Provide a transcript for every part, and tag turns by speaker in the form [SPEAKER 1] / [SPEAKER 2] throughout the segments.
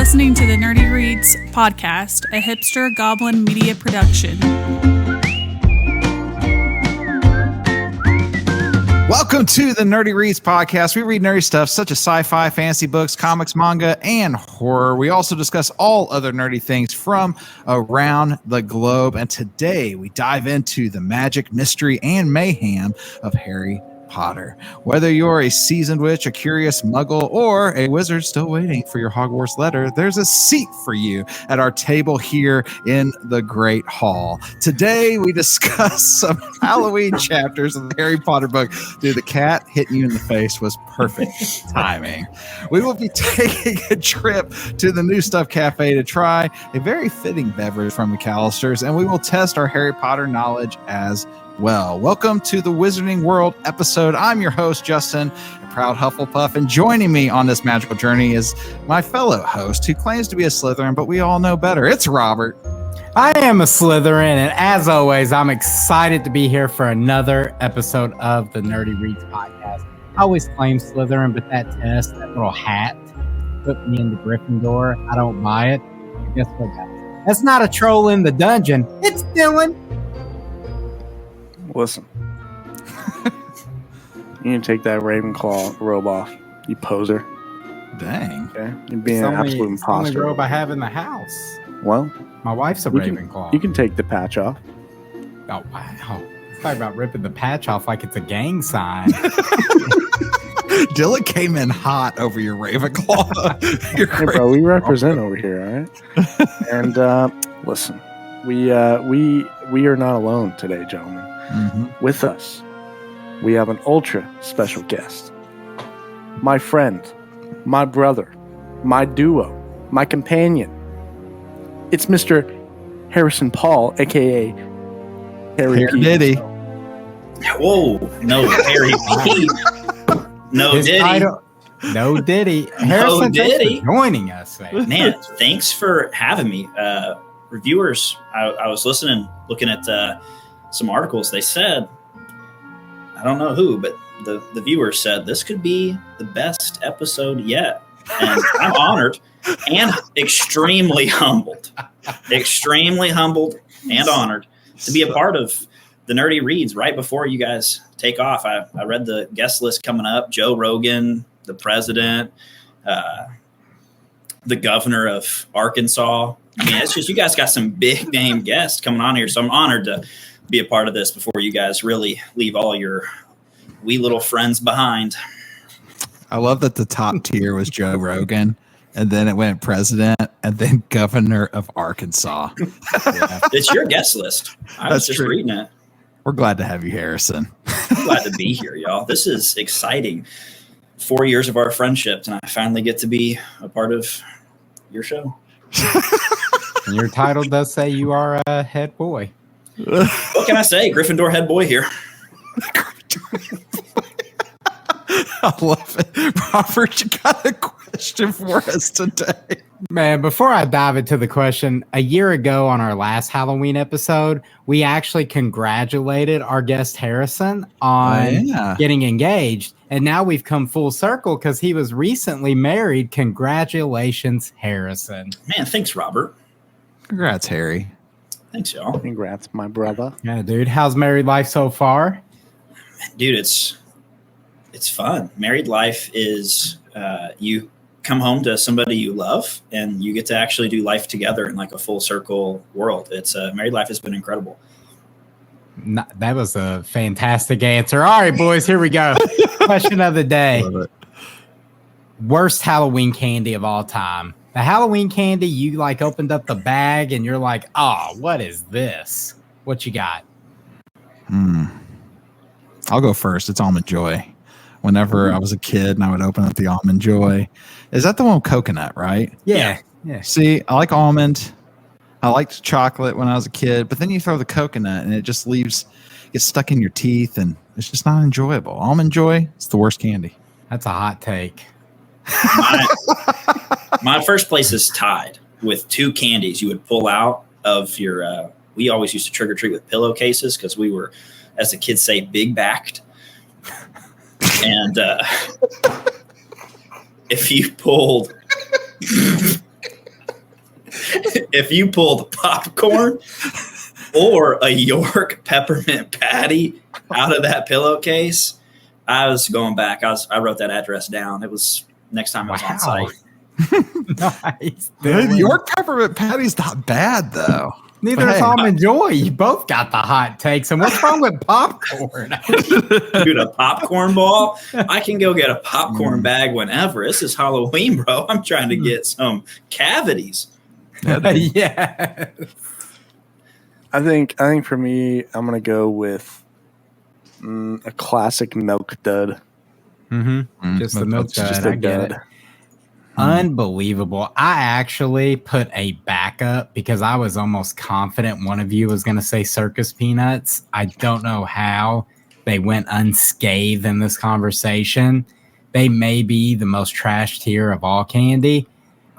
[SPEAKER 1] listening to the Nerdy Reads podcast, a hipster goblin media production.
[SPEAKER 2] Welcome to the Nerdy Reads podcast. We read nerdy stuff such as sci-fi, fantasy books, comics, manga, and horror. We also discuss all other nerdy things from around the globe. And today we dive into the magic, mystery, and mayhem of Harry Potter. Whether you're a seasoned witch, a curious muggle, or a wizard still waiting for your Hogwarts letter, there's a seat for you at our table here in the Great Hall. Today we discuss some Halloween chapters of the Harry Potter book. Dude, the cat hitting you in the face was perfect timing. We will be taking a trip to the New Stuff Cafe to try a very fitting beverage from McAlister's, and we will test our Harry Potter knowledge as well. Welcome to the Wizarding World episode. I'm your host, Justin, a proud Hufflepuff, and joining me on this magical journey is my fellow host who claims to be a Slytherin, but we all know better. It's Robert.
[SPEAKER 3] I am a Slytherin, and as always, I'm excited to be here for another episode of the Nerdy Reads podcast. I always claim Slytherin, but that test, that little hat, put me in the Gryffindor. I don't buy it. But guess what, guys? That's not a troll in the dungeon. It's Dylan.
[SPEAKER 4] Listen, you need to take that Ravenclaw robe off, you poser.
[SPEAKER 2] Dang.
[SPEAKER 4] Okay, you're being an absolute
[SPEAKER 3] It's the only
[SPEAKER 4] imposter.
[SPEAKER 3] robe I have in the house.
[SPEAKER 4] Well,
[SPEAKER 3] My wife's a Ravenclaw.
[SPEAKER 4] you can take the patch off.
[SPEAKER 3] Oh, wow. Talk about ripping the patch off like it's a gang sign.
[SPEAKER 2] Dylan came in hot over your Ravenclaw. You're
[SPEAKER 4] Hey, bro, we represent over here, all right? And listen, we are not alone today, gentlemen.
[SPEAKER 2] Mm-hmm.
[SPEAKER 4] With us, we have an ultra special guest. My friend, my brother, my duo, my companion. It's Mr. Harrison Paul, a.k.a. Harry P.
[SPEAKER 2] Diddy.
[SPEAKER 5] Whoa, no Harry P. No
[SPEAKER 3] His
[SPEAKER 5] Diddy.
[SPEAKER 3] title- No Diddy. Harrison, thanks
[SPEAKER 5] Diddy.
[SPEAKER 3] for joining us, man.
[SPEAKER 5] Man, thanks for having me. Reviewers, I was looking at some articles. They said, I don't know who, but the viewers said this could be the best episode yet. And I'm honored and extremely humbled and honored to be a part of the Nerdy Reads right before you guys take off. I read the guest list coming up: Joe Rogan, the president, the governor of Arkansas. I mean, it's just, you guys got some big name guests coming on here. So I'm honored to be a part of this before you guys really leave all your wee little friends behind.
[SPEAKER 2] I love that the top tier was Joe Rogan, and then it went president, and then governor of Arkansas.
[SPEAKER 3] Yeah.
[SPEAKER 5] It's your guest list. I was
[SPEAKER 2] That's
[SPEAKER 5] just
[SPEAKER 2] true.
[SPEAKER 5] reading it.
[SPEAKER 2] We're glad to have you, Harrison.
[SPEAKER 5] I'm glad to be here, y'all. This is exciting. 4 years of our friendship, and I finally get to be a part of your show.
[SPEAKER 3] And your title does say you are a head boy.
[SPEAKER 5] What can I say? Gryffindor head boy here.
[SPEAKER 2] I love it. Robert, you got a question for us today?
[SPEAKER 3] Man, before I dive into the question, a year ago on our last Halloween episode, we actually congratulated our guest Harrison on getting engaged. And now we've come full circle because he was recently married. Congratulations, Harrison.
[SPEAKER 5] Man, thanks, Robert.
[SPEAKER 2] Congrats, Harry.
[SPEAKER 5] Thanks, y'all.
[SPEAKER 4] Congrats, my brother.
[SPEAKER 3] Yeah, dude. How's married life so far?
[SPEAKER 5] Dude, it's fun. Married life is you come home to somebody you love, and you get to actually do life together in like a full circle world. It's married life has been incredible.
[SPEAKER 3] That was a fantastic answer. All right, boys, here we go. Question of the day.
[SPEAKER 2] Love it.
[SPEAKER 3] Worst Halloween candy of all time. The Halloween candy, you like opened up the bag and you're like, oh, what is this? What you got?
[SPEAKER 2] I'll go first. It's Almond Joy. Whenever I was a kid and I would open up the Almond Joy. Is that the one with coconut, right?
[SPEAKER 3] Yeah.
[SPEAKER 2] See, I like almond. I liked chocolate when I was a kid, but then you throw the coconut and it just gets stuck in your teeth, and it's just not enjoyable. Almond Joy, it's the worst candy.
[SPEAKER 3] That's a hot take.
[SPEAKER 5] My first place is tied with two candies you would pull out of your we always used to trick or treat with pillowcases because we were, as the kids say, big backed. And if you pulled if you pulled popcorn or a York peppermint patty out of that pillowcase, I was going back. I wrote that address down. It was next time I was on site.
[SPEAKER 3] Nice.
[SPEAKER 2] York peppermint patty's not bad though.
[SPEAKER 3] Neither is Almond Joy. You both got the hot takes. And what's wrong with popcorn?
[SPEAKER 5] Dude, a popcorn ball? I can go get a popcorn bag whenever. This is Halloween, bro. I'm trying to get some cavities.
[SPEAKER 3] Yeah.
[SPEAKER 4] I think for me, I'm gonna go with a classic milk dud.
[SPEAKER 3] Just the milk dud.
[SPEAKER 4] Just
[SPEAKER 3] I
[SPEAKER 4] a
[SPEAKER 3] get
[SPEAKER 4] dud.
[SPEAKER 3] it. Unbelievable. I actually put a backup because I was almost confident one of you was going to say circus peanuts. I don't know how they went unscathed in this conversation. They may be the most trashed tier of all candy.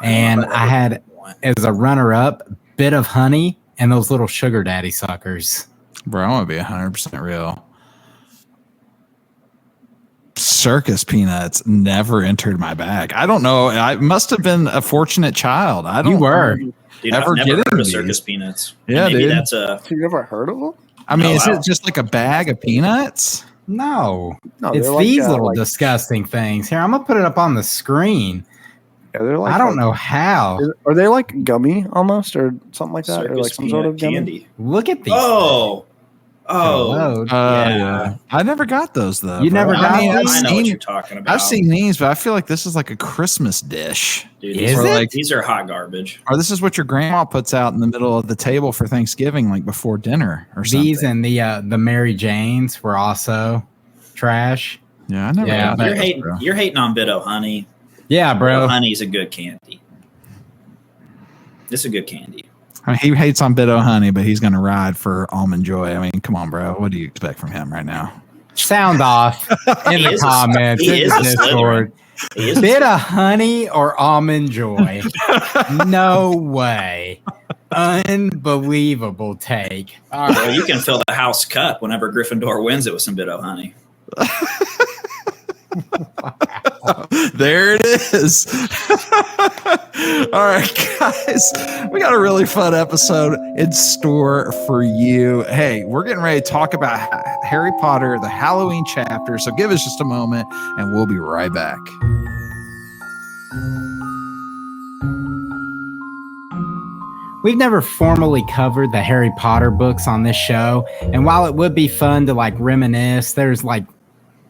[SPEAKER 3] And I had as a runner-up Bit of Honey and those little sugar daddy suckers.
[SPEAKER 2] Bro, I want to be 100% real. Circus peanuts never entered my bag. I don't know. I must have been a fortunate child. I don't.
[SPEAKER 3] You were.
[SPEAKER 5] Dude,
[SPEAKER 2] ever
[SPEAKER 5] I've never
[SPEAKER 2] get
[SPEAKER 5] heard of
[SPEAKER 2] these.
[SPEAKER 5] circus peanuts.
[SPEAKER 2] Yeah,
[SPEAKER 5] Maybe
[SPEAKER 2] dude.
[SPEAKER 5] that's a.
[SPEAKER 4] You never heard of them?
[SPEAKER 2] I mean,
[SPEAKER 5] No,
[SPEAKER 2] is
[SPEAKER 5] I
[SPEAKER 2] it
[SPEAKER 5] don't.
[SPEAKER 2] just like a bag of peanuts?
[SPEAKER 3] No.
[SPEAKER 4] No,
[SPEAKER 3] It's
[SPEAKER 4] they're like,
[SPEAKER 3] these little
[SPEAKER 4] like-
[SPEAKER 3] disgusting things. Here, I'm going to put it up on the screen.
[SPEAKER 4] Yeah, they're like.
[SPEAKER 3] I don't know how.
[SPEAKER 4] Are they like gummy almost, or something like that, or
[SPEAKER 5] Circus
[SPEAKER 4] like some sort of
[SPEAKER 5] peanut
[SPEAKER 4] gummy?
[SPEAKER 5] candy.
[SPEAKER 3] Look at these.
[SPEAKER 5] Oh.
[SPEAKER 3] Hello.
[SPEAKER 2] Yeah. I never got those though.
[SPEAKER 3] You
[SPEAKER 2] bro.
[SPEAKER 3] never got
[SPEAKER 2] I've
[SPEAKER 3] these?
[SPEAKER 5] I know what
[SPEAKER 2] seen-
[SPEAKER 5] you're talking about.
[SPEAKER 2] I've seen these, but I feel like this is like a Christmas dish.
[SPEAKER 5] Dude,
[SPEAKER 3] Is
[SPEAKER 5] these, are
[SPEAKER 3] it?
[SPEAKER 5] like, these are hot garbage.
[SPEAKER 2] Or this is what your grandma puts out in the middle of the table for Thanksgiving, like before dinner or something.
[SPEAKER 3] These and the Mary Janes were also trash.
[SPEAKER 2] Yeah, I never
[SPEAKER 3] Yeah,
[SPEAKER 2] got
[SPEAKER 3] but-
[SPEAKER 2] those,
[SPEAKER 5] You're
[SPEAKER 2] bro.
[SPEAKER 5] hating on Bit O' Honey.
[SPEAKER 3] Yeah,
[SPEAKER 5] Bit O'
[SPEAKER 3] bro.
[SPEAKER 5] Honey's a good candy. It's a good candy.
[SPEAKER 2] I mean, he hates on Bit O' Honey, but he's going to ride for Almond Joy. I mean, come on, bro. What do you expect from him right now?
[SPEAKER 3] Sound off in
[SPEAKER 5] He
[SPEAKER 3] the
[SPEAKER 5] is a-
[SPEAKER 3] comments.
[SPEAKER 5] he
[SPEAKER 3] in
[SPEAKER 5] is
[SPEAKER 3] the
[SPEAKER 5] a
[SPEAKER 3] Discord.
[SPEAKER 5] He is
[SPEAKER 3] Bit of honey or almond joy? No way. Unbelievable take. All
[SPEAKER 5] Well,
[SPEAKER 3] right.
[SPEAKER 5] you can fill the house cup whenever Gryffindor wins it with some Bit O' Honey.
[SPEAKER 2] There it is. All right, guys. We got a really fun episode in store for you. Hey, we're getting ready to talk about Harry Potter, the Halloween chapter. So give us just a moment and we'll be right back.
[SPEAKER 3] We've never formally covered the Harry Potter books on this show. And while it would be fun to like reminisce, there's like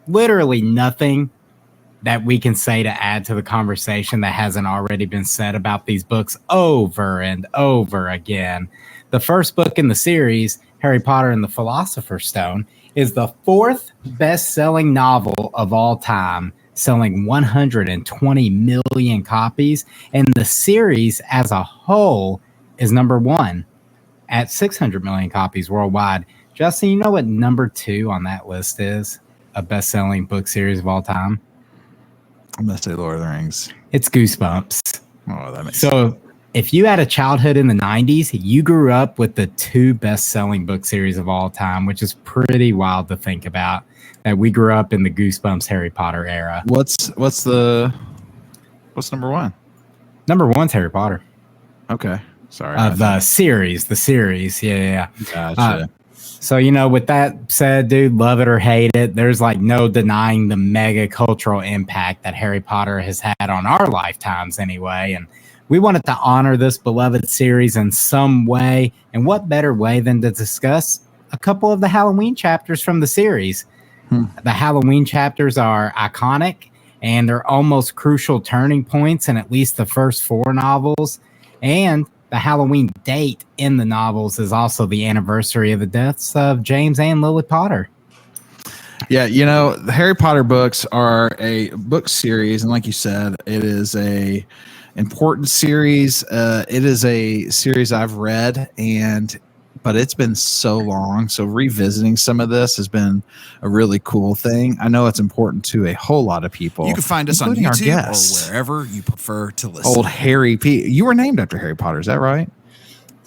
[SPEAKER 3] literally nothing that we can say to add to the conversation that hasn't already been said about these books over and over again. The first book in the series, Harry Potter and the Philosopher's Stone, is the fourth best-selling novel of all time, selling 120 million copies. And the series as a whole is number one at 600 million copies worldwide. Justin, you know what number two on that list is? A best-selling book series of all time?
[SPEAKER 2] I'm going to say Lord of the Rings.
[SPEAKER 3] It's Goosebumps.
[SPEAKER 2] Oh, that makes sense.
[SPEAKER 3] So if you had a childhood in the 90s, you grew up with the two best-selling book series of all time, which is pretty wild to think about, that we grew up in the Goosebumps Harry Potter era.
[SPEAKER 2] What's number one?
[SPEAKER 3] Number one's Harry Potter.
[SPEAKER 2] Okay. Sorry.
[SPEAKER 3] The series. Yeah.
[SPEAKER 2] Gotcha.
[SPEAKER 3] So, you know, with that said, dude, love it or hate it, there's like no denying the mega cultural impact that Harry Potter has had on our lifetimes anyway. And we wanted to honor this beloved series in some way. And what better way than to discuss a couple of the Halloween chapters from the series? The Halloween chapters are iconic and they're almost crucial turning points in at least the first four novels. And the Halloween date in the novels is also the anniversary of the deaths of James and Lily Potter.
[SPEAKER 2] Yeah, you know, the Harry Potter books are a book series, and like you said, it is a important series. It is a series I've read, but it's been so long. So revisiting some of this has been a really cool thing. I know it's important to a whole lot of people.
[SPEAKER 6] You can find us on
[SPEAKER 2] including our
[SPEAKER 6] YouTube
[SPEAKER 2] guests.
[SPEAKER 6] or wherever you prefer to listen.
[SPEAKER 2] Old Harry P. You were named after Harry Potter, is that right?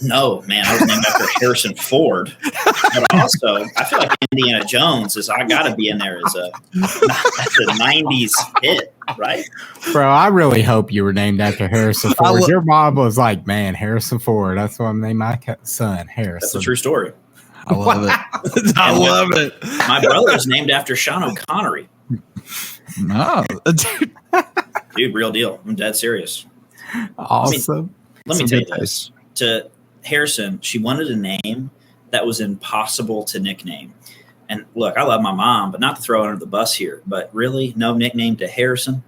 [SPEAKER 5] No, man, I was named after Harrison Ford. But also, I feel like Indiana Jones I got to be in there as a 90s hit. right?
[SPEAKER 3] Bro, I really hope you were named after Harrison Ford. Your mom was like, man, Harrison Ford. That's what I'm naming my son, Harrison.
[SPEAKER 5] That's a true story.
[SPEAKER 2] I love it. I love it.
[SPEAKER 5] My brother is named after Sean O'Connery.
[SPEAKER 2] No,
[SPEAKER 5] Dude, real deal. I'm dead serious.
[SPEAKER 3] Awesome.
[SPEAKER 5] Let me tell you this. To Harrison, she wanted a name that was impossible to nickname. And look, I love my mom, but not to throw her under the bus here. But really, no nickname to Harrison.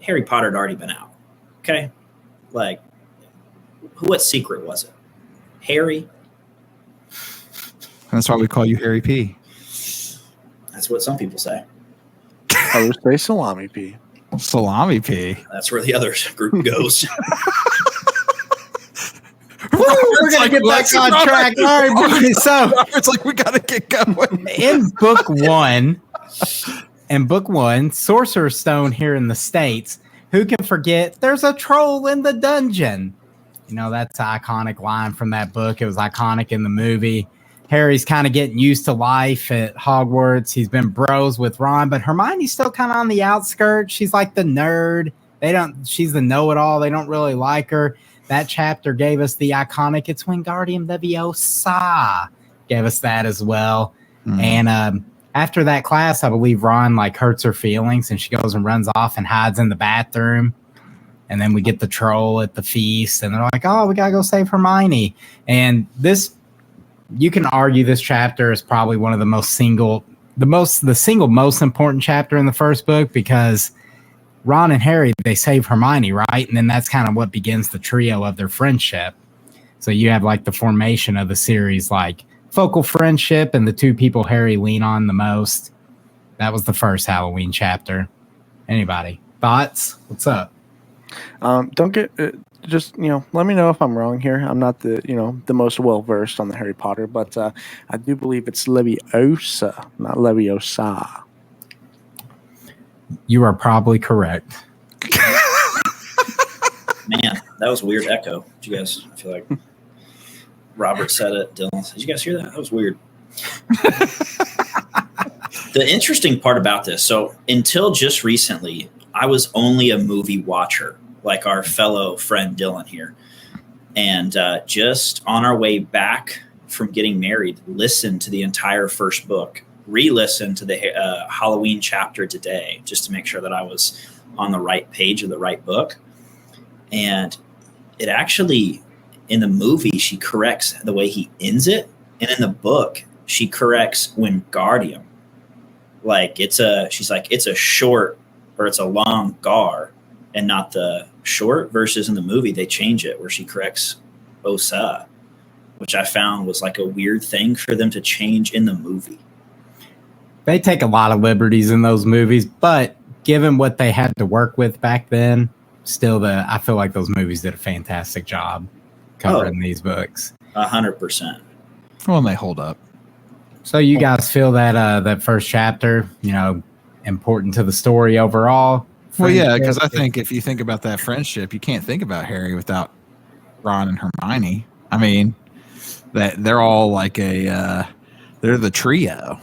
[SPEAKER 5] Harry Potter had already been out. Okay? Like, what secret was it? Harry?
[SPEAKER 2] That's why we call you Harry P.
[SPEAKER 5] That's what some people say.
[SPEAKER 4] Others say Salami P.
[SPEAKER 2] Salami P.
[SPEAKER 5] That's where the other group goes.
[SPEAKER 3] We're going to get back on track. All right, boys. So
[SPEAKER 2] it's like we got to get going.
[SPEAKER 3] in book one, Sorcerer's Stone here in the States, who can forget there's a troll in the dungeon? You know, that's an iconic line from that book. It was iconic in the movie. Harry's kind of getting used to life at Hogwarts. He's been bros with Ron, but Hermione's still kind of on the outskirts. She's like the nerd. She's the know-it-all. They don't really like her. That chapter gave us the iconic It's Wingardium Leviosa. Gave us that as well. And after that class, I believe Ron like hurts her feelings and she goes and runs off and hides in the bathroom. And then we get the troll at the feast and they're like, oh, we got to go save Hermione. And this, you can argue this chapter is probably one of the single most important chapter in the first book because Ron and Harry, they save Hermione, right? And then that's kind of what begins the trio of their friendship. So you have like the formation of the series, like focal friendship and the two people Harry lean on the most. That was the first Halloween chapter. Anybody? Thoughts? What's up?
[SPEAKER 4] Don't get just let me know if I'm wrong here. I'm not the most well versed on the Harry Potter, but I do believe it's Leviosa, not Leviosa.
[SPEAKER 3] You are probably correct.
[SPEAKER 5] Man, that was a weird echo. Did you guys? I feel like Robert said it. Dylan said, did you guys hear that? That was weird. The interesting part about this, so until just recently, I was only a movie watcher, like our fellow friend Dylan here. And just on our way back from getting married, listened to the entire first book, re-listened to the Halloween chapter today, just to make sure that I was on the right page of the right book. And it actually, in the movie, she corrects the way he ends it. And in the book, she corrects Wingardium. Like, she's like, it's a short or it's a long gar and not the short, versus in the movie, they change it where she corrects Osa, which I found was like a weird thing for them to change in the movie.
[SPEAKER 3] They take a lot of liberties in those movies, but given what they had to work with back then, I feel like those movies did a fantastic job covering these books.
[SPEAKER 5] 100%.
[SPEAKER 2] Well, and they hold up.
[SPEAKER 3] So you guys feel that that first chapter, important to the story overall?
[SPEAKER 2] Well, yeah, because I think if you think about that friendship, you can't think about Harry without Ron and Hermione. I mean, that they're all like they're the trio.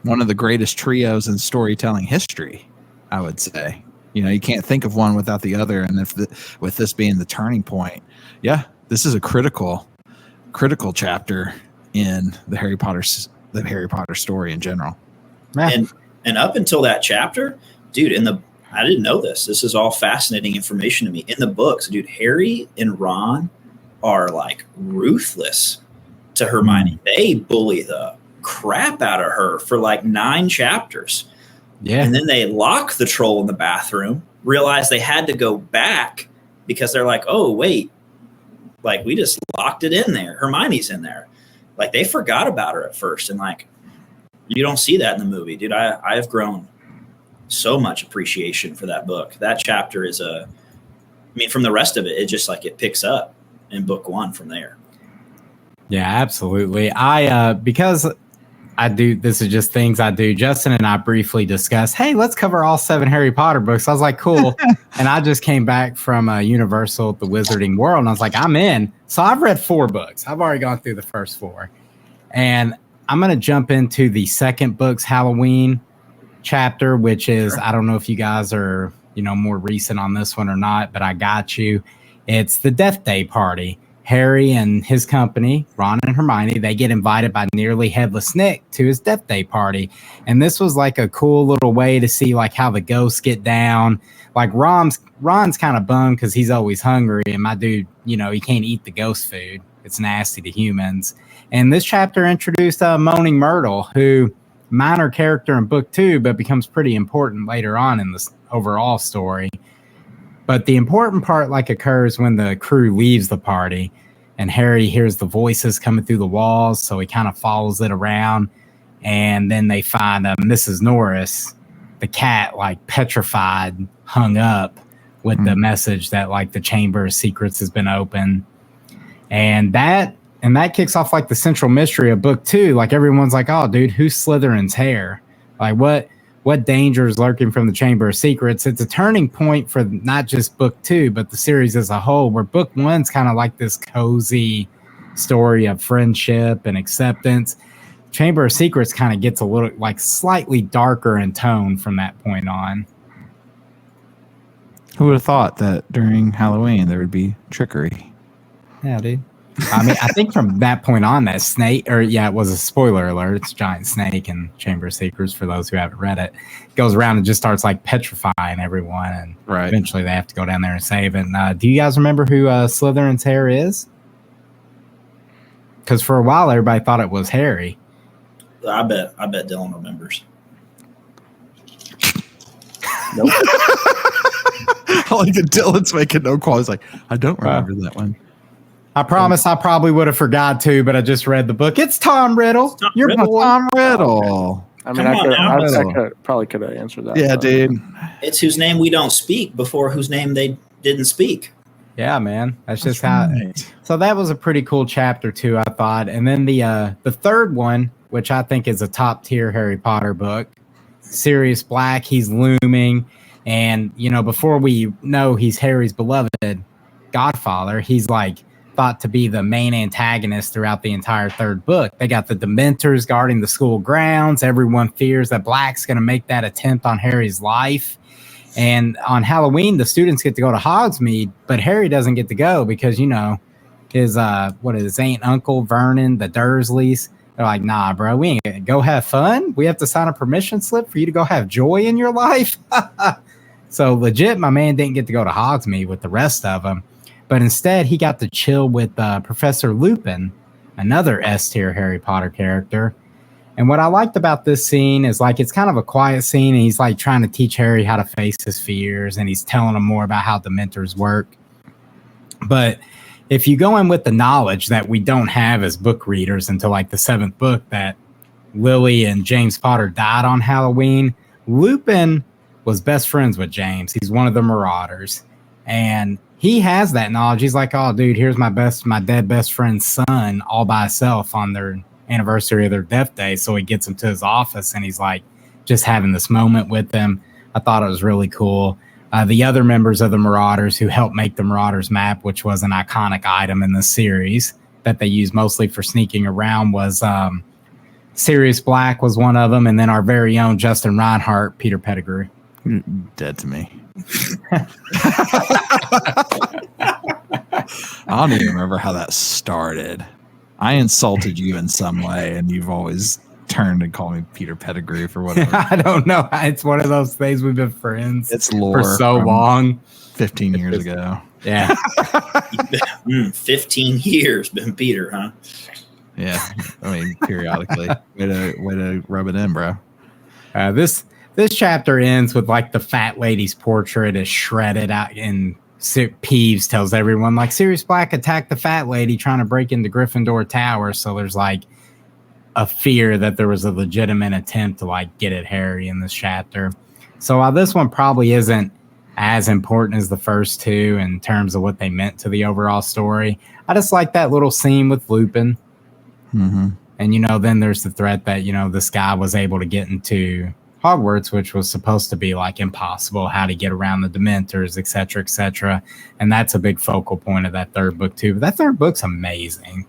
[SPEAKER 2] One of the greatest trios in storytelling history, I would say. You can't think of one without the other. And with this being the turning point, yeah, this is a critical chapter in the Harry Potter story in general.
[SPEAKER 3] Yeah.
[SPEAKER 5] And up until that chapter, dude, I didn't know this. This is all fascinating information to me. In the books, dude, Harry and Ron are like ruthless to Hermione. They bully the crap out of her for like 9 chapters.
[SPEAKER 3] Yeah.
[SPEAKER 5] And then they lock the troll in the bathroom, realize they had to go back because they're like, oh, wait, like we just locked it in there. Hermione's in there. Like they forgot about her at first. And like, you don't see that in the movie, dude. I have grown so much appreciation for that book. That chapter is from the rest of it, it just like it picks up in book 1 from there.
[SPEAKER 3] Yeah, absolutely. Because I do, this is just things I do. Justin and I briefly discussed, hey, let's cover all 7 Harry Potter books. I was like, cool. And I just came back from Universal, the Wizarding World. And I was like, I'm in. So I've read 4 books. I've already gone through the first 4. And I'm going to jump into the second book's Halloween chapter, which is, I don't know if you guys are more recent on this one or not, but I got you. It's the Death Day party. Harry and his company, Ron and Hermione, they get invited by Nearly Headless Nick to his Death Day party. And this was like a cool little way to see like how the ghosts get down. Like Ron's kind of bummed because he's always hungry, and my dude, he can't eat the ghost food. It's nasty to humans. And this chapter introduced Moaning Myrtle, who minor character in book 2, but becomes pretty important later on in this overall story. But the important part occurs when the crew leaves the party and Harry hears the voices coming through the walls. So he kind of follows it around, and then they find Mrs. Norris, the cat, petrified, hung up with the message that the Chamber of Secrets has been opened. And that kicks off the central mystery of book 2. Everyone's like, oh dude, who's Slytherin's hair? What danger is lurking from the Chamber of Secrets? It's a turning point for not just book 2, but the series as a whole, where book 1's kind of this cozy story of friendship and acceptance. Chamber of Secrets kind of gets a little slightly darker in tone from that point on.
[SPEAKER 2] Who would have thought that during Halloween there would be trickery?
[SPEAKER 3] Yeah, dude. I mean, I think from that point on, that snake, it was a spoiler alert. It's a giant snake in Chamber of Secrets for those who haven't read it. It goes around and just starts petrifying everyone, and eventually they have to go down there and save it. And, do you guys remember who Slytherin's hair is? Because for a while everybody thought it was Harry.
[SPEAKER 5] I bet Dylan remembers.
[SPEAKER 4] Nope.
[SPEAKER 2] I like that Dylan's making no call. He's like, I don't remember that one.
[SPEAKER 3] I promise I probably would have forgot to, but I just read the book. It's Tom Riddle.
[SPEAKER 2] You're Tom Riddle.
[SPEAKER 4] I mean, I probably could have answered that.
[SPEAKER 2] Yeah, dude.
[SPEAKER 5] It's whose name we don't speak before whose name they didn't speak.
[SPEAKER 3] Yeah, man. That's just how. So that was a pretty cool chapter too, I thought. And then the third one, which I think is a top tier Harry Potter book, Sirius Black. He's looming, and before we know he's Harry's beloved godfather, he's thought to be the main antagonist throughout the entire third book. They got the Dementors guarding the school grounds. Everyone fears that Black's going to make that attempt on Harry's life. And on Halloween, the students get to go to Hogsmeade, but Harry doesn't get to go because, his aunt, uncle, Vernon, the Dursleys, they're like, nah, bro, we ain't gonna go have fun. We have to sign a permission slip for you to go have joy in your life. So legit, my man didn't get to go to Hogsmeade with the rest of them. But instead, he got to chill with Professor Lupin, another S-tier Harry Potter character. And what I liked about this scene is it's kind of a quiet scene, and he's trying to teach Harry how to face his fears, and he's telling him more about how Dementors work. But if you go in with the knowledge that we don't have as book readers until the 7th book, that Lily and James Potter died on Halloween, Lupin was best friends with James. He's one of the Marauders. And he has that knowledge. He's like, oh, dude, here's my dead best friend's son all by himself on their anniversary of their death day. So he gets him to his office, and he's just having this moment with them. I thought it was really cool. The other members of the Marauders who helped make the Marauders map, which was an iconic item in the series that they use mostly for sneaking around, was Sirius Black was one of them. And then our very own Justin Reinhardt, Peter Pettigrew.
[SPEAKER 2] You're dead to me. I don't even remember how that started. I insulted you in some way, and you've always turned and called me Peter Pettigrew for whatever.
[SPEAKER 3] I don't know. It's one of those things. We've been friends.
[SPEAKER 2] It's lore
[SPEAKER 3] for so long.
[SPEAKER 2] 15 years ago.
[SPEAKER 3] Yeah.
[SPEAKER 5] 15 years been Peter, huh?
[SPEAKER 2] Yeah. I mean, periodically. Way to rub it in, bro.
[SPEAKER 3] This chapter ends with the fat lady's portrait is shredded out, and Peeves tells everyone Sirius Black attacked the fat lady trying to break into Gryffindor Tower. So there's a fear that there was a legitimate attempt to get at Harry in this chapter. So while this one probably isn't as important as the first two in terms of what they meant to the overall story, I just like that little scene with Lupin.
[SPEAKER 2] Mm-hmm.
[SPEAKER 3] And, then there's the threat that, this guy was able to get into Hogwarts, which was supposed to be impossible, how to get around the Dementors, et cetera, et cetera. And that's a big focal point of that third book too. But that third book's amazing.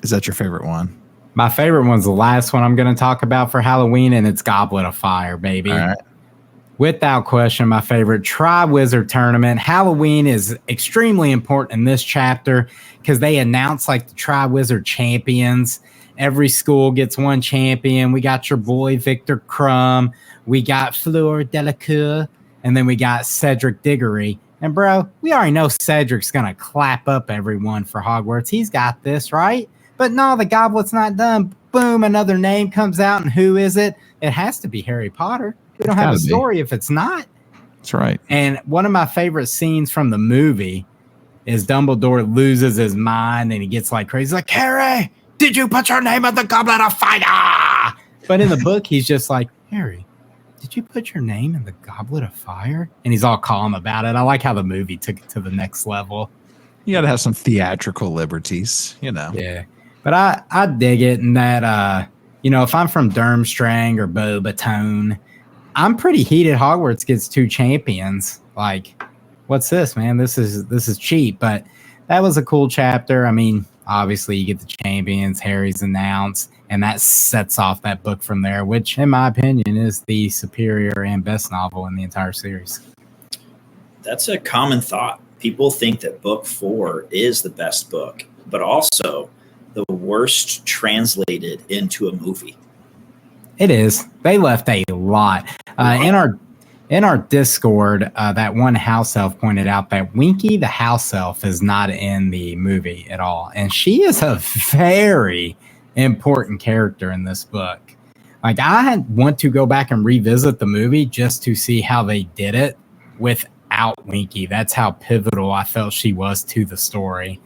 [SPEAKER 2] Is that your favorite one?
[SPEAKER 3] My favorite one's the last one I'm going to talk about for Halloween, and it's Goblet of Fire, baby.
[SPEAKER 2] All right.
[SPEAKER 3] Without question, my favorite Tri-Wizard Tournament. Halloween is extremely important in this chapter because they announce like the Tri-Wizard champions. Every school gets one champion. We got your boy Victor Crumb. We got Fleur Delacour. And then we got Cedric Diggory. And bro, we already know Cedric's going to clap up everyone for Hogwarts. He's got this, right? But no, the goblet's not done. Boom, another name comes out. And who is it? It has to be Harry Potter. We don't have a story if it's not.
[SPEAKER 2] That's right.
[SPEAKER 3] And one of my favorite scenes from the movie is Dumbledore loses his mind and he gets like crazy. He's like, Harry, did you put your name on the Goblet of Fire? But in the book, he's just like, Harry, did you put your name in the Goblet of Fire? And he's all calm about it. I like how the movie took it to the next level.
[SPEAKER 2] You got to have some theatrical liberties, you know.
[SPEAKER 3] Yeah. But I dig it in that, if I'm from Durmstrang or Beaubaton, I'm pretty heated. Hogwarts gets 2 champions. Like, what's this, man? This is cheap. But that was a cool chapter. I mean, obviously you get the champions, Harry's announced, and that sets off that book from there, which in my opinion is the superior and best novel in the entire series.
[SPEAKER 5] That's a common thought. People think that book 4 is the best book, but also the worst translated into a movie.
[SPEAKER 3] It is. They left a lot. In our Discord, that one house elf pointed out that Winky, the house elf, is not in the movie at all. And she is a very important character in this book. Like, I want to go back and revisit the movie just to see how they did it without Winky. That's how pivotal I felt she was to the story.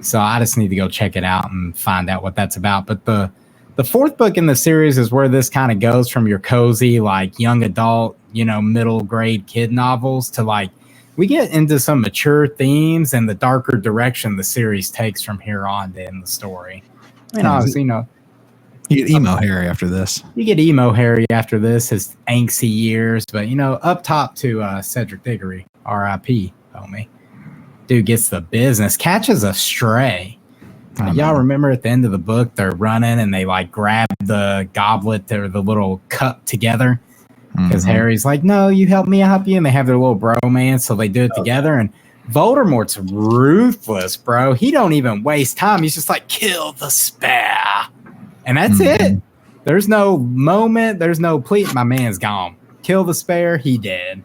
[SPEAKER 3] So I just need to go check it out and find out what that's about. But the 4th book in the series is where this kind of goes from your cozy, like young adult, middle grade kid novels to like, we get into some mature themes and the darker direction the series takes from here on to end the story. I mean, obviously,
[SPEAKER 2] you get emo Harry after this.
[SPEAKER 3] You get emo Harry after this, his angsty years, but up top to Cedric Diggory, R.I.P. homie. Dude gets the business, catches a stray. Y'all remember at the end of the book, they're running and they like grab the goblet or the little cup together because Harry's like, no, you help me, I help you. And they have their little bromance. So they do it together. And Voldemort's ruthless, bro. He don't even waste time. He's just like, kill the spare. And that's it. There's no moment. There's no plea. My man's gone. Kill the spare. He dead.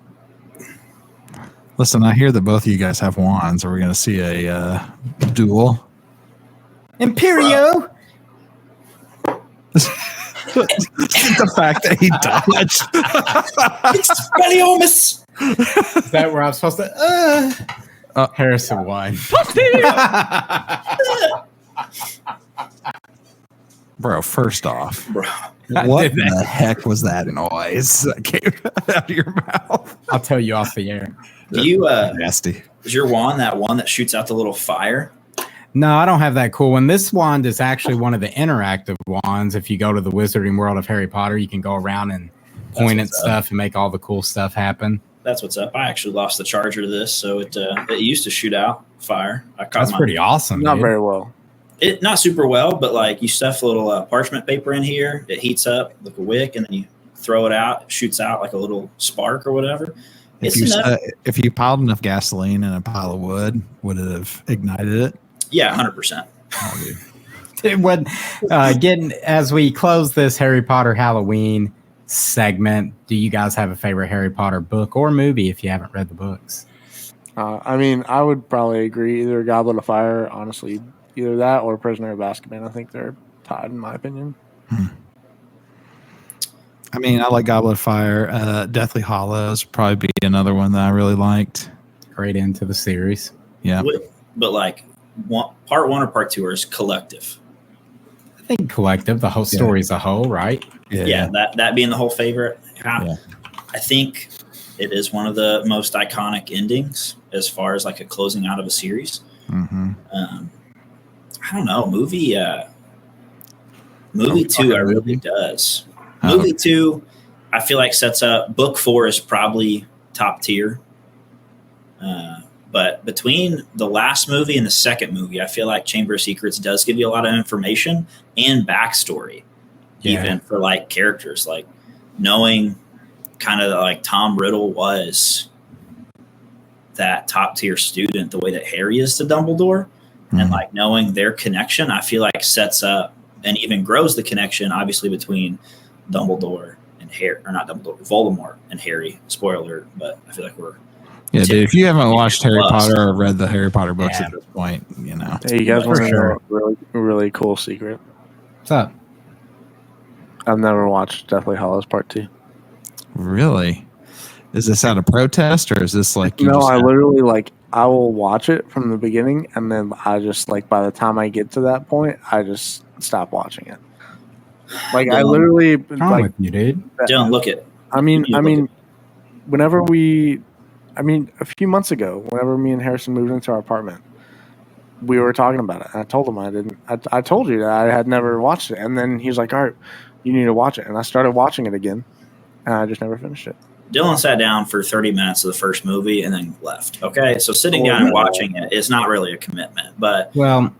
[SPEAKER 2] Listen, I hear that both of you guys have wands. Are we going to see a duel?
[SPEAKER 3] Imperio.
[SPEAKER 2] The fact that he dodged.
[SPEAKER 5] Expelliarmus.
[SPEAKER 3] Is that where I'm supposed to? Harrison won.
[SPEAKER 2] Bro, first off, what the heck was that noise that came out of your mouth?
[SPEAKER 3] I'll tell you off the air.
[SPEAKER 5] Do you
[SPEAKER 2] nasty?
[SPEAKER 5] Is your wand that one that shoots out the little fire?
[SPEAKER 3] No, I don't have that cool one. This wand is actually one of the interactive wands. If you go to the Wizarding World of Harry Potter, you can go around and point at stuff and make all the cool stuff happen.
[SPEAKER 5] That's what's up. I actually lost the charger to this, so it used to shoot out fire.
[SPEAKER 3] That's pretty awesome.
[SPEAKER 4] Not very well.
[SPEAKER 5] It not super well, but like you stuff a little parchment paper in here, it heats up like a wick, and then you throw it out, it shoots out like a little spark or whatever.
[SPEAKER 2] If you piled enough gasoline in a pile of wood, would it have ignited it?
[SPEAKER 5] Yeah, 100%.
[SPEAKER 3] As we close this Harry Potter Halloween segment, do you guys have a favorite Harry Potter book or movie if you haven't read the books?
[SPEAKER 4] I would probably agree. Either Goblet of Fire, honestly, either that or Prisoner of Azkaban. I think they're tied, in my opinion.
[SPEAKER 2] I mean, I like Goblet of Fire. Deathly Hallows would probably be another one that I really liked.
[SPEAKER 3] Great into the series.
[SPEAKER 2] Yeah.
[SPEAKER 5] But like part 1 or part 2 is collective.
[SPEAKER 3] I think collective, the whole story as a whole, right?
[SPEAKER 5] Yeah, that being the whole favorite. I think it is one of the most iconic endings as far as like a closing out of a series. I don't know. Movie 2, I really does. Movie 2, I feel like sets up. Book 4 is probably top tier. But between the last movie and the second movie, I feel like Chamber of Secrets does give you a lot of information and backstory, even for like characters, like knowing kind of like Tom Riddle was that top tier student, the way that Harry is to Dumbledore, and like knowing their connection, I feel like sets up and even grows the connection, obviously, between Dumbledore and Harry, or not Dumbledore, Voldemort and Harry. Spoiler, but I feel like we're
[SPEAKER 2] dude. If you haven't watched Harry
[SPEAKER 5] Plus.
[SPEAKER 2] Potter or read the Harry Potter books at this point, you know.
[SPEAKER 4] Hey, you guys
[SPEAKER 3] For
[SPEAKER 4] want to
[SPEAKER 3] sure.
[SPEAKER 4] know a really, really cool secret?
[SPEAKER 3] What's up?
[SPEAKER 4] I've never watched Deathly Hallows Part 2.
[SPEAKER 2] Really? Is this out of protest, or is this like
[SPEAKER 4] No, I literally like I will watch it from the beginning, and then I just like by the time I get to that point, I just stop watching it. Like I literally
[SPEAKER 3] What's wrong
[SPEAKER 4] like
[SPEAKER 3] with you, dude?
[SPEAKER 5] Don't look at.
[SPEAKER 4] I mean, whenever a few months ago, whenever me and Harrison moved into our apartment, we were talking about it. And I told him I didn't. I told you that I had never watched it, and then he was like, "All right, you need to watch it." And I started watching it again, and I just never finished it.
[SPEAKER 5] Dylan sat down for 30 minutes of the first movie and then left. Okay, so sitting down and watching it is not really a commitment, but
[SPEAKER 3] Well,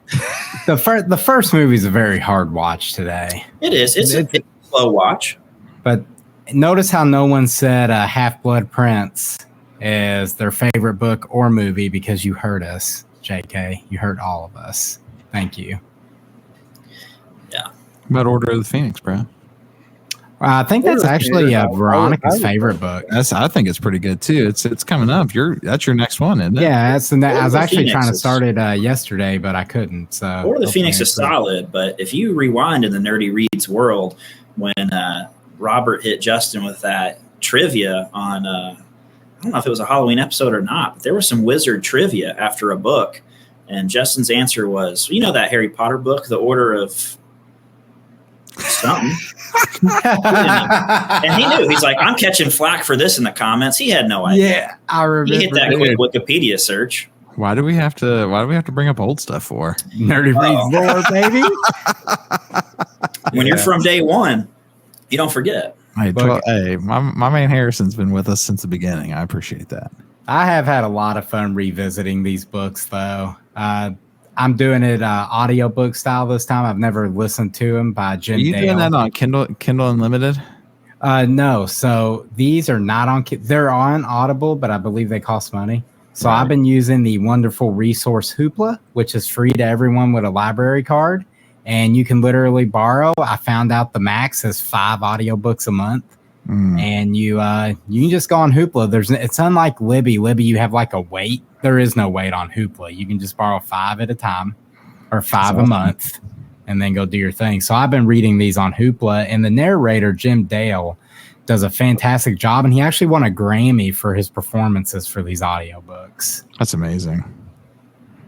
[SPEAKER 3] the first movie is a very hard watch today.
[SPEAKER 5] it is. It's a slow watch.
[SPEAKER 3] But notice how no one said Half-Blood Prince is their favorite book or movie because you heard us, JK. You heard all of us. Thank you.
[SPEAKER 2] about Order of the Phoenix, bro?
[SPEAKER 3] I think that's actually Veronica's favorite book.
[SPEAKER 2] I think it's pretty good too. It's coming up. That's your next one, isn't it?
[SPEAKER 3] Yeah, I was actually
[SPEAKER 5] Phoenix
[SPEAKER 3] trying to
[SPEAKER 5] is-
[SPEAKER 3] start it yesterday, but I couldn't. So
[SPEAKER 5] Order of the Phoenix is
[SPEAKER 3] hopefully I
[SPEAKER 5] solid, but if you rewind in the Nerdy Reads world, when Robert hit Justin with that trivia on, I don't know if it was a Halloween episode or not, but there was some wizard trivia after a book, and Justin's answer was, you know, that Harry Potter book, The Order of something. And he knew. He's like, I'm catching flack for this in the comments. He had no idea.
[SPEAKER 3] Yeah, I remember.
[SPEAKER 5] He hit that quick Wikipedia search.
[SPEAKER 2] Why do we have to bring up old stuff for?
[SPEAKER 3] Nerdy Reads lore, baby.
[SPEAKER 5] When you're from day one, you don't forget.
[SPEAKER 2] Hey, my man Harrison's been with us since the beginning. I appreciate that.
[SPEAKER 3] I have had a lot of fun revisiting these books, though. I'm doing it audiobook style this time. I've never listened to them by Jim
[SPEAKER 2] Are you
[SPEAKER 3] Dale.
[SPEAKER 2] doing that on Kindle Unlimited?
[SPEAKER 3] No, so these are not on. They're on Audible, but I believe they cost money. So I've been using the wonderful resource Hoopla, which is free to everyone with a library card, and you can literally borrow. I found out the max is 5 audiobooks a month, and you can just go on Hoopla. It's unlike Libby. Libby, you have like a wait. There is no wait on Hoopla. You can just borrow 5 at a time, or 5 a month, and then go do your thing. So I've been reading these on Hoopla, and the narrator Jim Dale does a fantastic job, and he actually won a Grammy for his performances for these audiobooks.
[SPEAKER 2] That's amazing.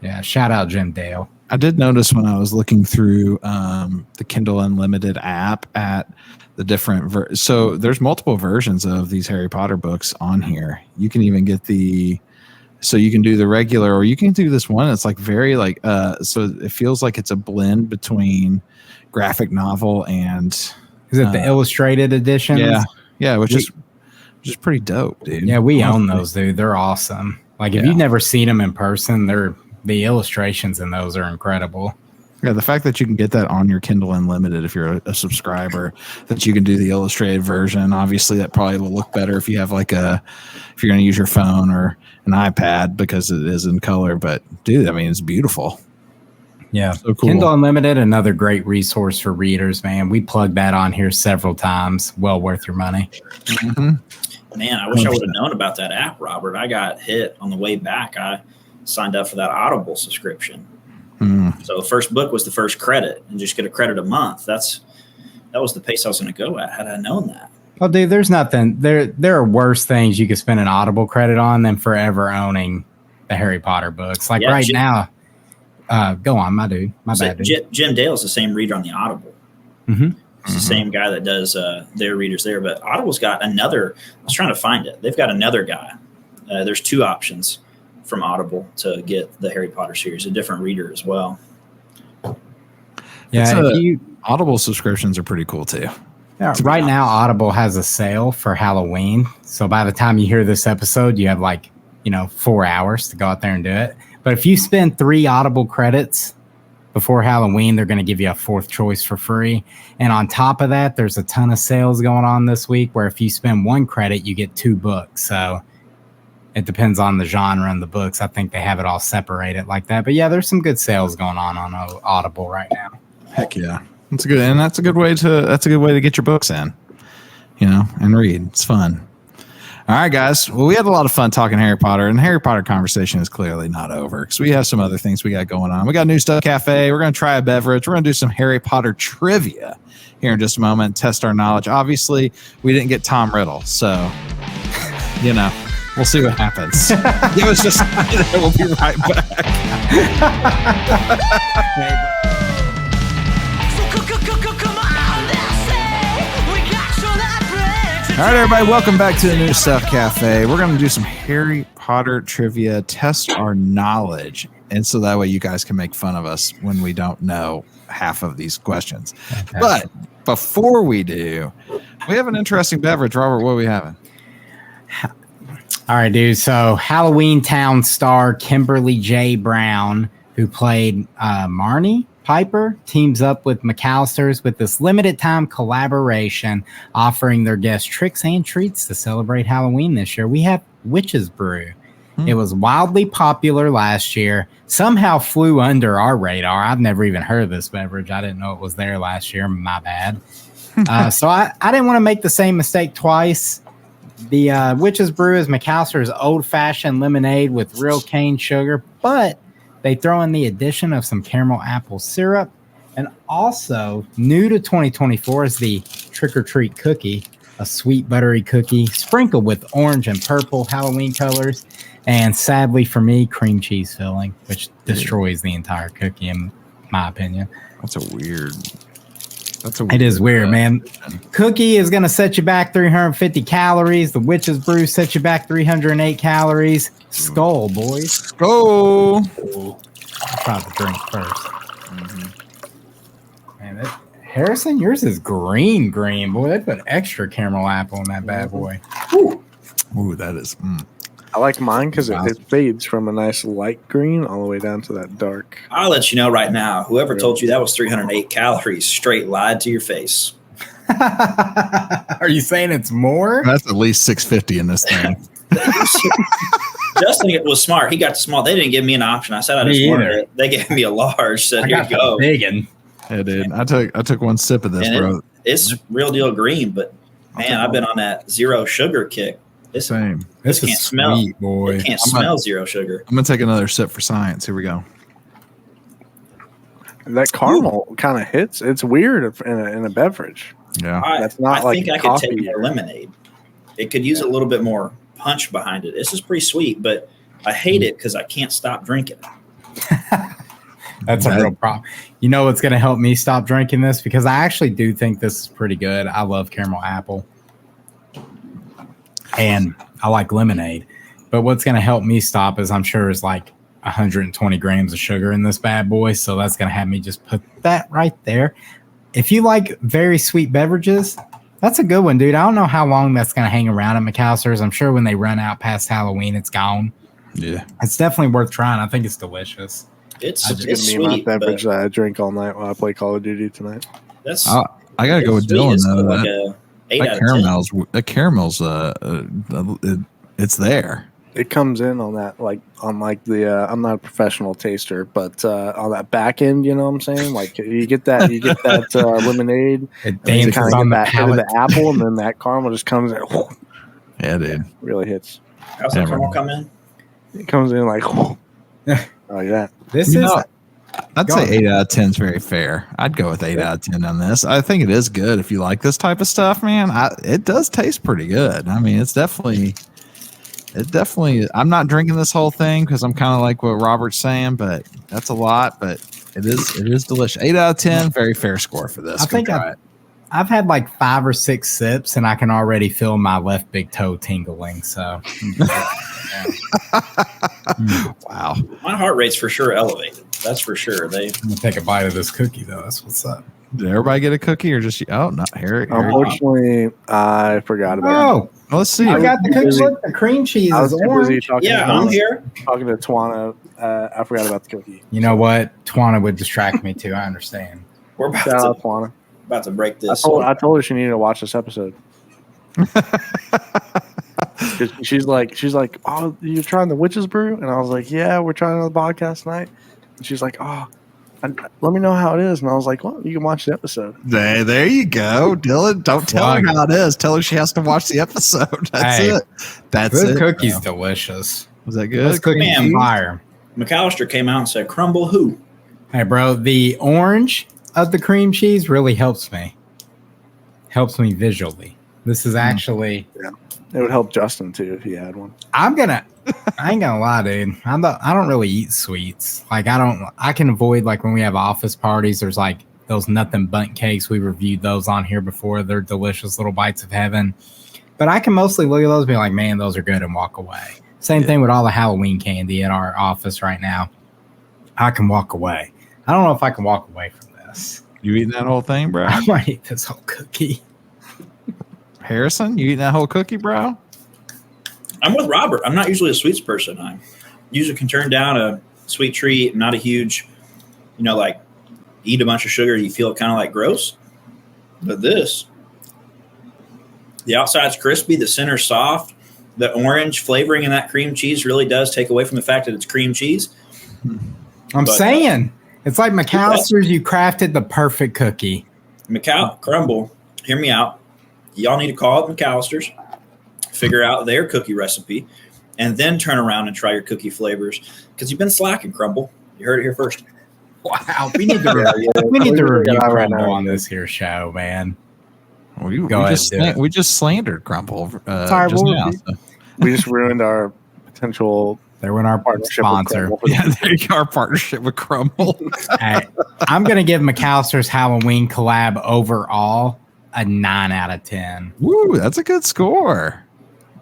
[SPEAKER 3] Yeah, shout out Jim Dale.
[SPEAKER 2] I did notice when I was looking through the Kindle Unlimited app at the different so there's multiple versions of these Harry Potter books on here. You can even get so you can do the regular, or you can do this one. It's like very like so it feels like it's a blend between graphic novel and
[SPEAKER 3] Is it the illustrated edition?
[SPEAKER 2] Yeah, which is pretty dope, dude.
[SPEAKER 3] Yeah, we own those, dude. They're awesome. Like if you've never seen them in person, the illustrations in those are incredible.
[SPEAKER 2] Yeah, the fact that you can get that on your Kindle Unlimited if you're a subscriber, that you can do the illustrated version. Obviously, that probably will look better if you have if you're going to use your phone or an iPad because it is in color. But dude, I mean, it's beautiful.
[SPEAKER 3] Yeah,
[SPEAKER 2] so cool.
[SPEAKER 3] Kindle Unlimited, another great resource for readers, man. We plugged that on here several times. Well worth your money.
[SPEAKER 2] Mm-hmm.
[SPEAKER 5] Man, I wish I would have known about that app, Robert. I got hit on the way back. I signed up for that Audible subscription. So the first book was the first credit, and just get a credit a month. That was the pace I was going to go at had I known that.
[SPEAKER 3] Well, dude, there's nothing. There are worse things you could spend an Audible credit on than forever owning the Harry Potter books. Like now, go on, my dude. My bad, dude.
[SPEAKER 5] Jim Dale's the same reader on the Audible.
[SPEAKER 3] Mm-hmm.
[SPEAKER 5] It's the same guy that does their readers there. But Audible's got another. I was trying to find it. They've got another guy. There's 2 options from Audible to get the Harry Potter series, a different reader as well.
[SPEAKER 3] Yeah,
[SPEAKER 2] Audible subscriptions are pretty cool too.
[SPEAKER 3] Yeah, right now, Audible has a sale for Halloween. So by the time you hear this episode, you have 4 hours to go out there and do it. But if you spend 3 Audible credits before Halloween, they're going to give you a 4th choice for free. And on top of that, there's a ton of sales going on this week where if you spend 1 credit, you get 2 books. So it depends on the genre and the books. I think they have it all separated like that. But yeah, there's some good sales going on Audible right now.
[SPEAKER 2] Heck yeah. That's a good way to get your books in, and read. It's fun. All right, guys. Well, we had a lot of fun talking Harry Potter, and the Harry Potter conversation is clearly not over because we have some other things we got going on. We got New Stuff Cafe. We're going to try a beverage. We're going to do some Harry Potter trivia here in just a moment, test our knowledge. Obviously, we didn't get Tom Riddle, so, we'll see what happens. It was just, we'll be right back. All right, everybody, welcome back to the New Stuff Cafe. We're going to do some Harry Potter trivia, test our knowledge, and so that way you guys can make fun of us when we don't know half of these questions. Okay. But before we do, we have an interesting beverage. Robert, what are we having?
[SPEAKER 3] All right, dude. So Halloween Town star Kimberly J. Brown, who played Marnie Piper, teams up with McAlister's with this limited time collaboration, offering their guests tricks and treats to celebrate Halloween this year. We have Witch's Brew. It was wildly popular last year, somehow flew under our radar. I've never even heard of this beverage. I didn't know it was there last year. My bad. So I didn't want to make the same mistake twice. The Witch's Brew is McAlister's old-fashioned lemonade with real cane sugar, but they throw in the addition of some caramel apple syrup. And also, new to 2024 is the Trick or Treat cookie, a sweet buttery cookie sprinkled with orange and purple Halloween colors. And sadly for me, cream cheese filling, which destroys the entire cookie, in my opinion. It is weird, man. Cookie is going to set you back 350 calories. The Witch's Brew sets you back 308 calories. Skull, boys.
[SPEAKER 2] Skull.
[SPEAKER 3] I'll try the drink first. Man, Harrison, yours is green. Boy, they put extra caramel apple in that bad boy.
[SPEAKER 2] Ooh, that is...
[SPEAKER 4] I like mine because it fades from a nice light green all the way down to that dark.
[SPEAKER 5] I'll let you know right now. Whoever told you that was 308 calories straight lied to your face.
[SPEAKER 3] Are you saying it's more?
[SPEAKER 2] That's at least 650 in this thing.
[SPEAKER 5] Justin was smart. He got the small. They didn't give me an option. I said I just wanted it. They gave me a large. Said, here you go.
[SPEAKER 3] Biggin'.
[SPEAKER 2] Yeah, dude. I took one sip of this, bro.
[SPEAKER 5] It's real deal green, but man, I've been on that zero sugar kick.
[SPEAKER 3] This can't smell, sweet, boy.
[SPEAKER 5] It can't smell zero sugar.
[SPEAKER 2] I'm gonna take another sip for science. Here we go.
[SPEAKER 4] That caramel kind of hits. It's weird in a beverage.
[SPEAKER 2] Yeah,
[SPEAKER 4] that's not
[SPEAKER 5] I think I could take more lemonade. It could use a little bit more punch behind it. This is pretty sweet, but I hate it because I can't stop drinking it.
[SPEAKER 3] That's a real problem. You know what's going to help me stop drinking this? Because I actually do think this is pretty good. I love caramel apple. And I like lemonade. But what's going to help me stop is I'm sure is like 120 grams of sugar in this bad boy. So that's going to have me just put that right there. If you like very sweet beverages, that's a good one, dude. I don't know how long that's going to hang around at McAlister's. I'm sure when they run out past Halloween, it's gone.
[SPEAKER 2] Yeah.
[SPEAKER 3] It's definitely worth trying. I think it's delicious.
[SPEAKER 5] It's
[SPEAKER 4] gonna be
[SPEAKER 5] sweet,
[SPEAKER 4] my beverage that I drink all night while I play Call of Duty tonight.
[SPEAKER 2] I gotta go with Dylan though.
[SPEAKER 5] That
[SPEAKER 2] caramel's it's there.
[SPEAKER 4] It comes in on that the I'm not a professional taster, but on that back end, you know what I'm saying? Like you get that lemonade,
[SPEAKER 3] it dances on the palate.
[SPEAKER 4] The apple, and then that caramel just comes in.
[SPEAKER 2] Yeah, dude,
[SPEAKER 4] really hits.
[SPEAKER 5] How's the caramel come in?
[SPEAKER 4] It comes in like like that.
[SPEAKER 2] I'd say 8 out of 10 is very fair. I'd go with 8 out of 10 on this. I think it is good if you like this type of stuff, man. It does taste pretty good. I mean, it definitely. I'm not drinking this whole thing because I'm kind of like what Robert's saying, but that's a lot. But it is delicious. 8 out of 10, very fair score for this.
[SPEAKER 3] I think I've had like 5 or 6 sips, and I can already feel my left big toe tingling. So,
[SPEAKER 2] wow,
[SPEAKER 5] my heart rate's for sure elevated. That's for sure.
[SPEAKER 3] I'm gonna take a bite of this cookie though. That's what's up.
[SPEAKER 2] Did everybody get a cookie or just? Oh, not Harry.
[SPEAKER 4] Unfortunately, I forgot about it.
[SPEAKER 2] Well, let's see.
[SPEAKER 3] I got the cookie.
[SPEAKER 4] busy.
[SPEAKER 3] Look, the cream cheese
[SPEAKER 4] I was
[SPEAKER 3] is
[SPEAKER 4] too busy
[SPEAKER 3] orange.
[SPEAKER 4] talking.
[SPEAKER 5] Yeah, I'm here.
[SPEAKER 4] Talking to Tawana. I forgot about the cookie.
[SPEAKER 3] You know what? Tawana would distract me too. I understand.
[SPEAKER 5] We're
[SPEAKER 4] Shout out Tawana.
[SPEAKER 5] about to break this.
[SPEAKER 4] I told her she needed to watch this episode. she's like, oh, you're trying the witch's brew, and I was like, yeah, we're trying on the podcast tonight. And she's like, oh, let me know how it is, and I was like, well, you can watch the episode.
[SPEAKER 2] There you go, Dylan. Don't tell her how it is. Tell her she has to watch the episode. That's it. That's
[SPEAKER 3] This
[SPEAKER 2] it.
[SPEAKER 3] cookie's delicious.
[SPEAKER 2] Was that good?
[SPEAKER 3] This cookie's
[SPEAKER 5] Man.
[SPEAKER 3] fire.
[SPEAKER 5] McAllister came out and said, "Crumble who?"
[SPEAKER 3] Hey, bro, the orange of the cream cheese really helps me. Helps me visually. This is actually.
[SPEAKER 4] It would help Justin too if he had one.
[SPEAKER 3] I ain't gonna lie, dude. I don't really eat sweets. Like I can avoid like when we have office parties. There's like those nothing bundt cakes. We reviewed those on here before. They're delicious little bites of heaven. But I can mostly look at those and be like, man, those are good, and walk away. Same thing with all the Halloween candy at our office right now. I can walk away. I don't know if I can walk away from this.
[SPEAKER 2] You eating that whole thing, bro?
[SPEAKER 3] I might eat this whole cookie.
[SPEAKER 2] Harrison, you eating that whole cookie, bro?
[SPEAKER 5] I'm with Robert. I'm not usually a sweets person. I usually can turn down a sweet treat. Not a huge, like eat a bunch of sugar. You feel kind of like gross. But this, the outside's crispy, the center's soft. The orange flavoring in that cream cheese really does take away from the fact that it's cream cheese.
[SPEAKER 3] I'm saying it's like McAlister's. You crafted the perfect cookie.
[SPEAKER 5] Crumble, hear me out. Y'all need to call up McAlister's, figure out their cookie recipe, and then turn around and try your cookie flavors. Because you've been slacking, Crumble. You heard it here first.
[SPEAKER 3] Wow, we need to review Crumble on this here show, man.
[SPEAKER 2] We just slandered Crumble.
[SPEAKER 3] Sorry,
[SPEAKER 2] just now, so.
[SPEAKER 4] We just ruined our potential.
[SPEAKER 3] They were in our
[SPEAKER 4] partnership
[SPEAKER 3] sponsor.
[SPEAKER 2] Yeah, there you go. Our partnership with Crumble.
[SPEAKER 3] Hey, I'm going to give McAlister's Halloween collab overall a 9 out of 10.
[SPEAKER 2] Woo, that's a good score.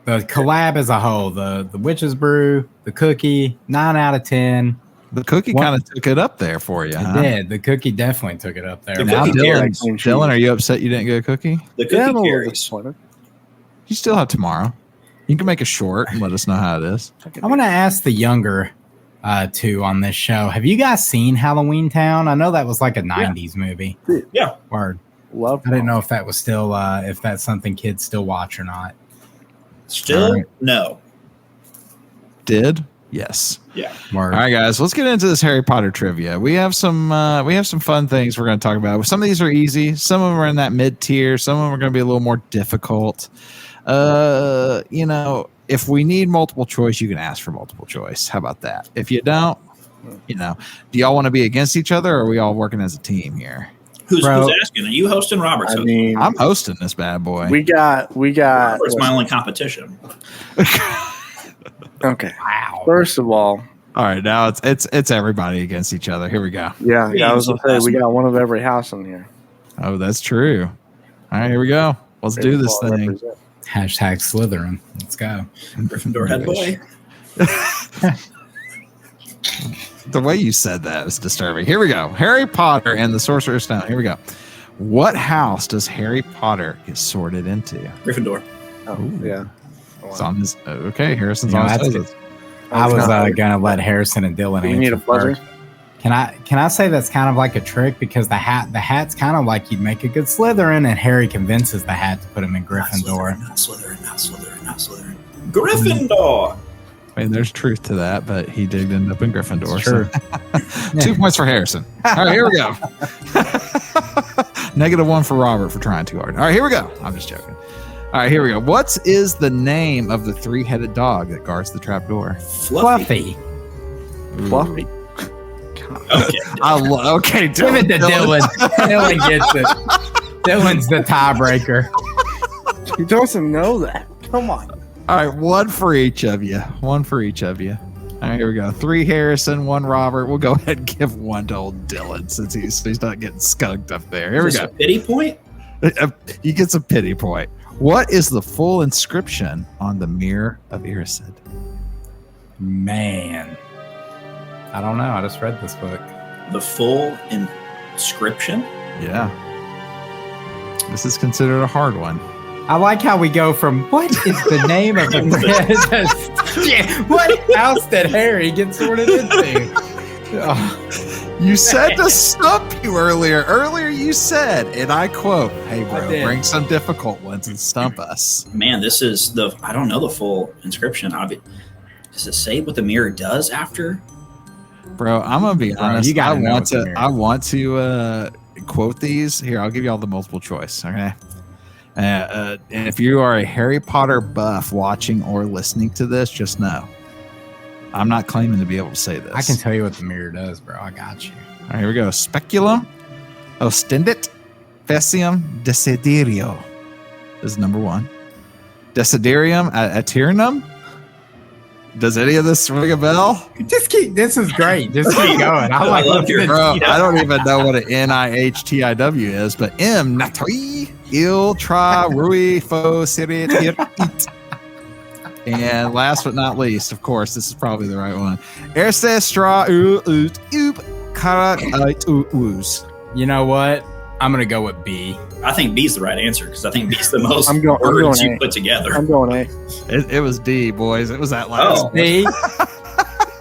[SPEAKER 3] The collab as a whole, the witch's brew, the cookie, 9 out of 10.
[SPEAKER 2] The cookie kind of took it up there for you.
[SPEAKER 3] It did. The cookie definitely took it up there.
[SPEAKER 2] Now,
[SPEAKER 5] carries.
[SPEAKER 2] Dylan, are you upset you didn't get a cookie?
[SPEAKER 5] The cookie carries.
[SPEAKER 2] You still have tomorrow. You can make a short and let us know how it is.
[SPEAKER 3] I want to ask the younger two on this show. Have you guys seen Halloween Town? I know that was like a 90s movie.
[SPEAKER 5] Yeah.
[SPEAKER 3] Word.
[SPEAKER 4] Love.
[SPEAKER 3] I didn't know if that was still if that's something kids still watch or not.
[SPEAKER 5] Still,
[SPEAKER 2] right.
[SPEAKER 5] No.
[SPEAKER 2] Did? Yes.
[SPEAKER 5] Yeah.
[SPEAKER 3] Word.
[SPEAKER 2] All right, guys, let's get into this Harry Potter trivia. We have some fun things we're going to talk about. Some of these are easy. Some of them are in that mid tier. Some of them are going to be a little more difficult. If we need multiple choice, you can ask for multiple choice. How about that? If you don't, do y'all want to be against each other, or are we all working as a team here?
[SPEAKER 5] Who's asking? Are you hosting, Robert?
[SPEAKER 4] I mean,
[SPEAKER 2] I'm hosting this bad boy.
[SPEAKER 4] we got.
[SPEAKER 5] Robert's my only competition.
[SPEAKER 4] Okay.
[SPEAKER 3] Wow.
[SPEAKER 4] First of all,
[SPEAKER 2] right, now it's everybody against each other. Here we go.
[SPEAKER 4] yeah, I was gonna say we got one of every house in here.
[SPEAKER 2] Oh, that's true. All right, here we go. Let's do this thing.
[SPEAKER 4] Represent.
[SPEAKER 3] Hashtag Slytherin. Let's go.
[SPEAKER 5] Gryffindor head boy.
[SPEAKER 2] The way you said that is disturbing. Here we go. Harry Potter and the Sorcerer's Stone. Here we go. What house does Harry Potter get sorted into?
[SPEAKER 5] Gryffindor.
[SPEAKER 4] Oh, yeah.
[SPEAKER 2] It's on his. Okay, Harrison's
[SPEAKER 3] You know,
[SPEAKER 2] on his.
[SPEAKER 3] that's
[SPEAKER 2] list.
[SPEAKER 3] I was gonna let Harrison and Dylan
[SPEAKER 4] Do we need
[SPEAKER 3] answer
[SPEAKER 4] a buzzer?
[SPEAKER 3] first. Can I say that's kind of like a trick, because the hat's kind of like you'd make a good Slytherin, and Harry convinces the hat to put him in Gryffindor.
[SPEAKER 5] Not Slytherin. Gryffindor.
[SPEAKER 2] I mean, there's truth to that, but he did end up in Gryffindor.
[SPEAKER 3] True.
[SPEAKER 2] So. 2 points for Harrison. All right, here we go. -1 for Robert for trying too hard. All right, here we go. I'm just joking. All right, here we go. What is the name of the 3-headed dog that guards the trapdoor?
[SPEAKER 3] Fluffy.
[SPEAKER 4] Fluffy.
[SPEAKER 5] Okay.
[SPEAKER 2] Okay,
[SPEAKER 3] Give it to Dylan. Dylan gets it. Dylan's the tiebreaker.
[SPEAKER 4] He doesn't know that. Come on.
[SPEAKER 2] All right, 1 for each of you. 1 for each of you. All right, here we go. 3 Harrison, 1 Robert. We'll go ahead and give 1 to old Dylan since he's not getting skunked up there. Here we go.
[SPEAKER 5] A pity point?
[SPEAKER 2] He gets a pity point. What is the full inscription on the Mirror of Erised?
[SPEAKER 3] Man. I don't know. I just read this book.
[SPEAKER 5] The full inscription?
[SPEAKER 2] Yeah. This is considered a hard one.
[SPEAKER 3] I like how we go from what is the name of the what house did Harry get sorted into? Oh,
[SPEAKER 2] You said to stump you earlier. Earlier you said, and I quote, "Hey, bro, bring some difficult ones and stump us."
[SPEAKER 5] Man, this is I don't know the full inscription. Does it say what the mirror does after?
[SPEAKER 2] Bro, I'm gonna be honest.
[SPEAKER 3] you
[SPEAKER 2] I
[SPEAKER 3] gotta
[SPEAKER 2] want to quote these. Here, I'll give you all the multiple choice. Okay. And if you are a Harry Potter buff watching or listening to this, just know I'm not claiming to be able to say this.
[SPEAKER 3] I can tell you what the mirror does, bro. I got you.
[SPEAKER 2] All right, here we go. Speculum, ostendit, facium, desiderio is number 1. Desiderium, aeternum. Does any of this ring a bell?
[SPEAKER 3] Just keep. This is great. Just keep going. I like
[SPEAKER 5] love your
[SPEAKER 2] Bro, I don't even know what an NIHTIW is, but M natri il tra rui fo sirit it. And last but not least, of course, this is probably the right one. Erse stra oop kara us.
[SPEAKER 3] You know what? I'm gonna go with B.
[SPEAKER 5] I think B's the right answer because I think B's the most
[SPEAKER 4] I'm going
[SPEAKER 5] words you
[SPEAKER 4] A.
[SPEAKER 5] put together.
[SPEAKER 4] I'm going A.
[SPEAKER 2] It was D, boys. It was that last.
[SPEAKER 5] Oh.
[SPEAKER 3] B.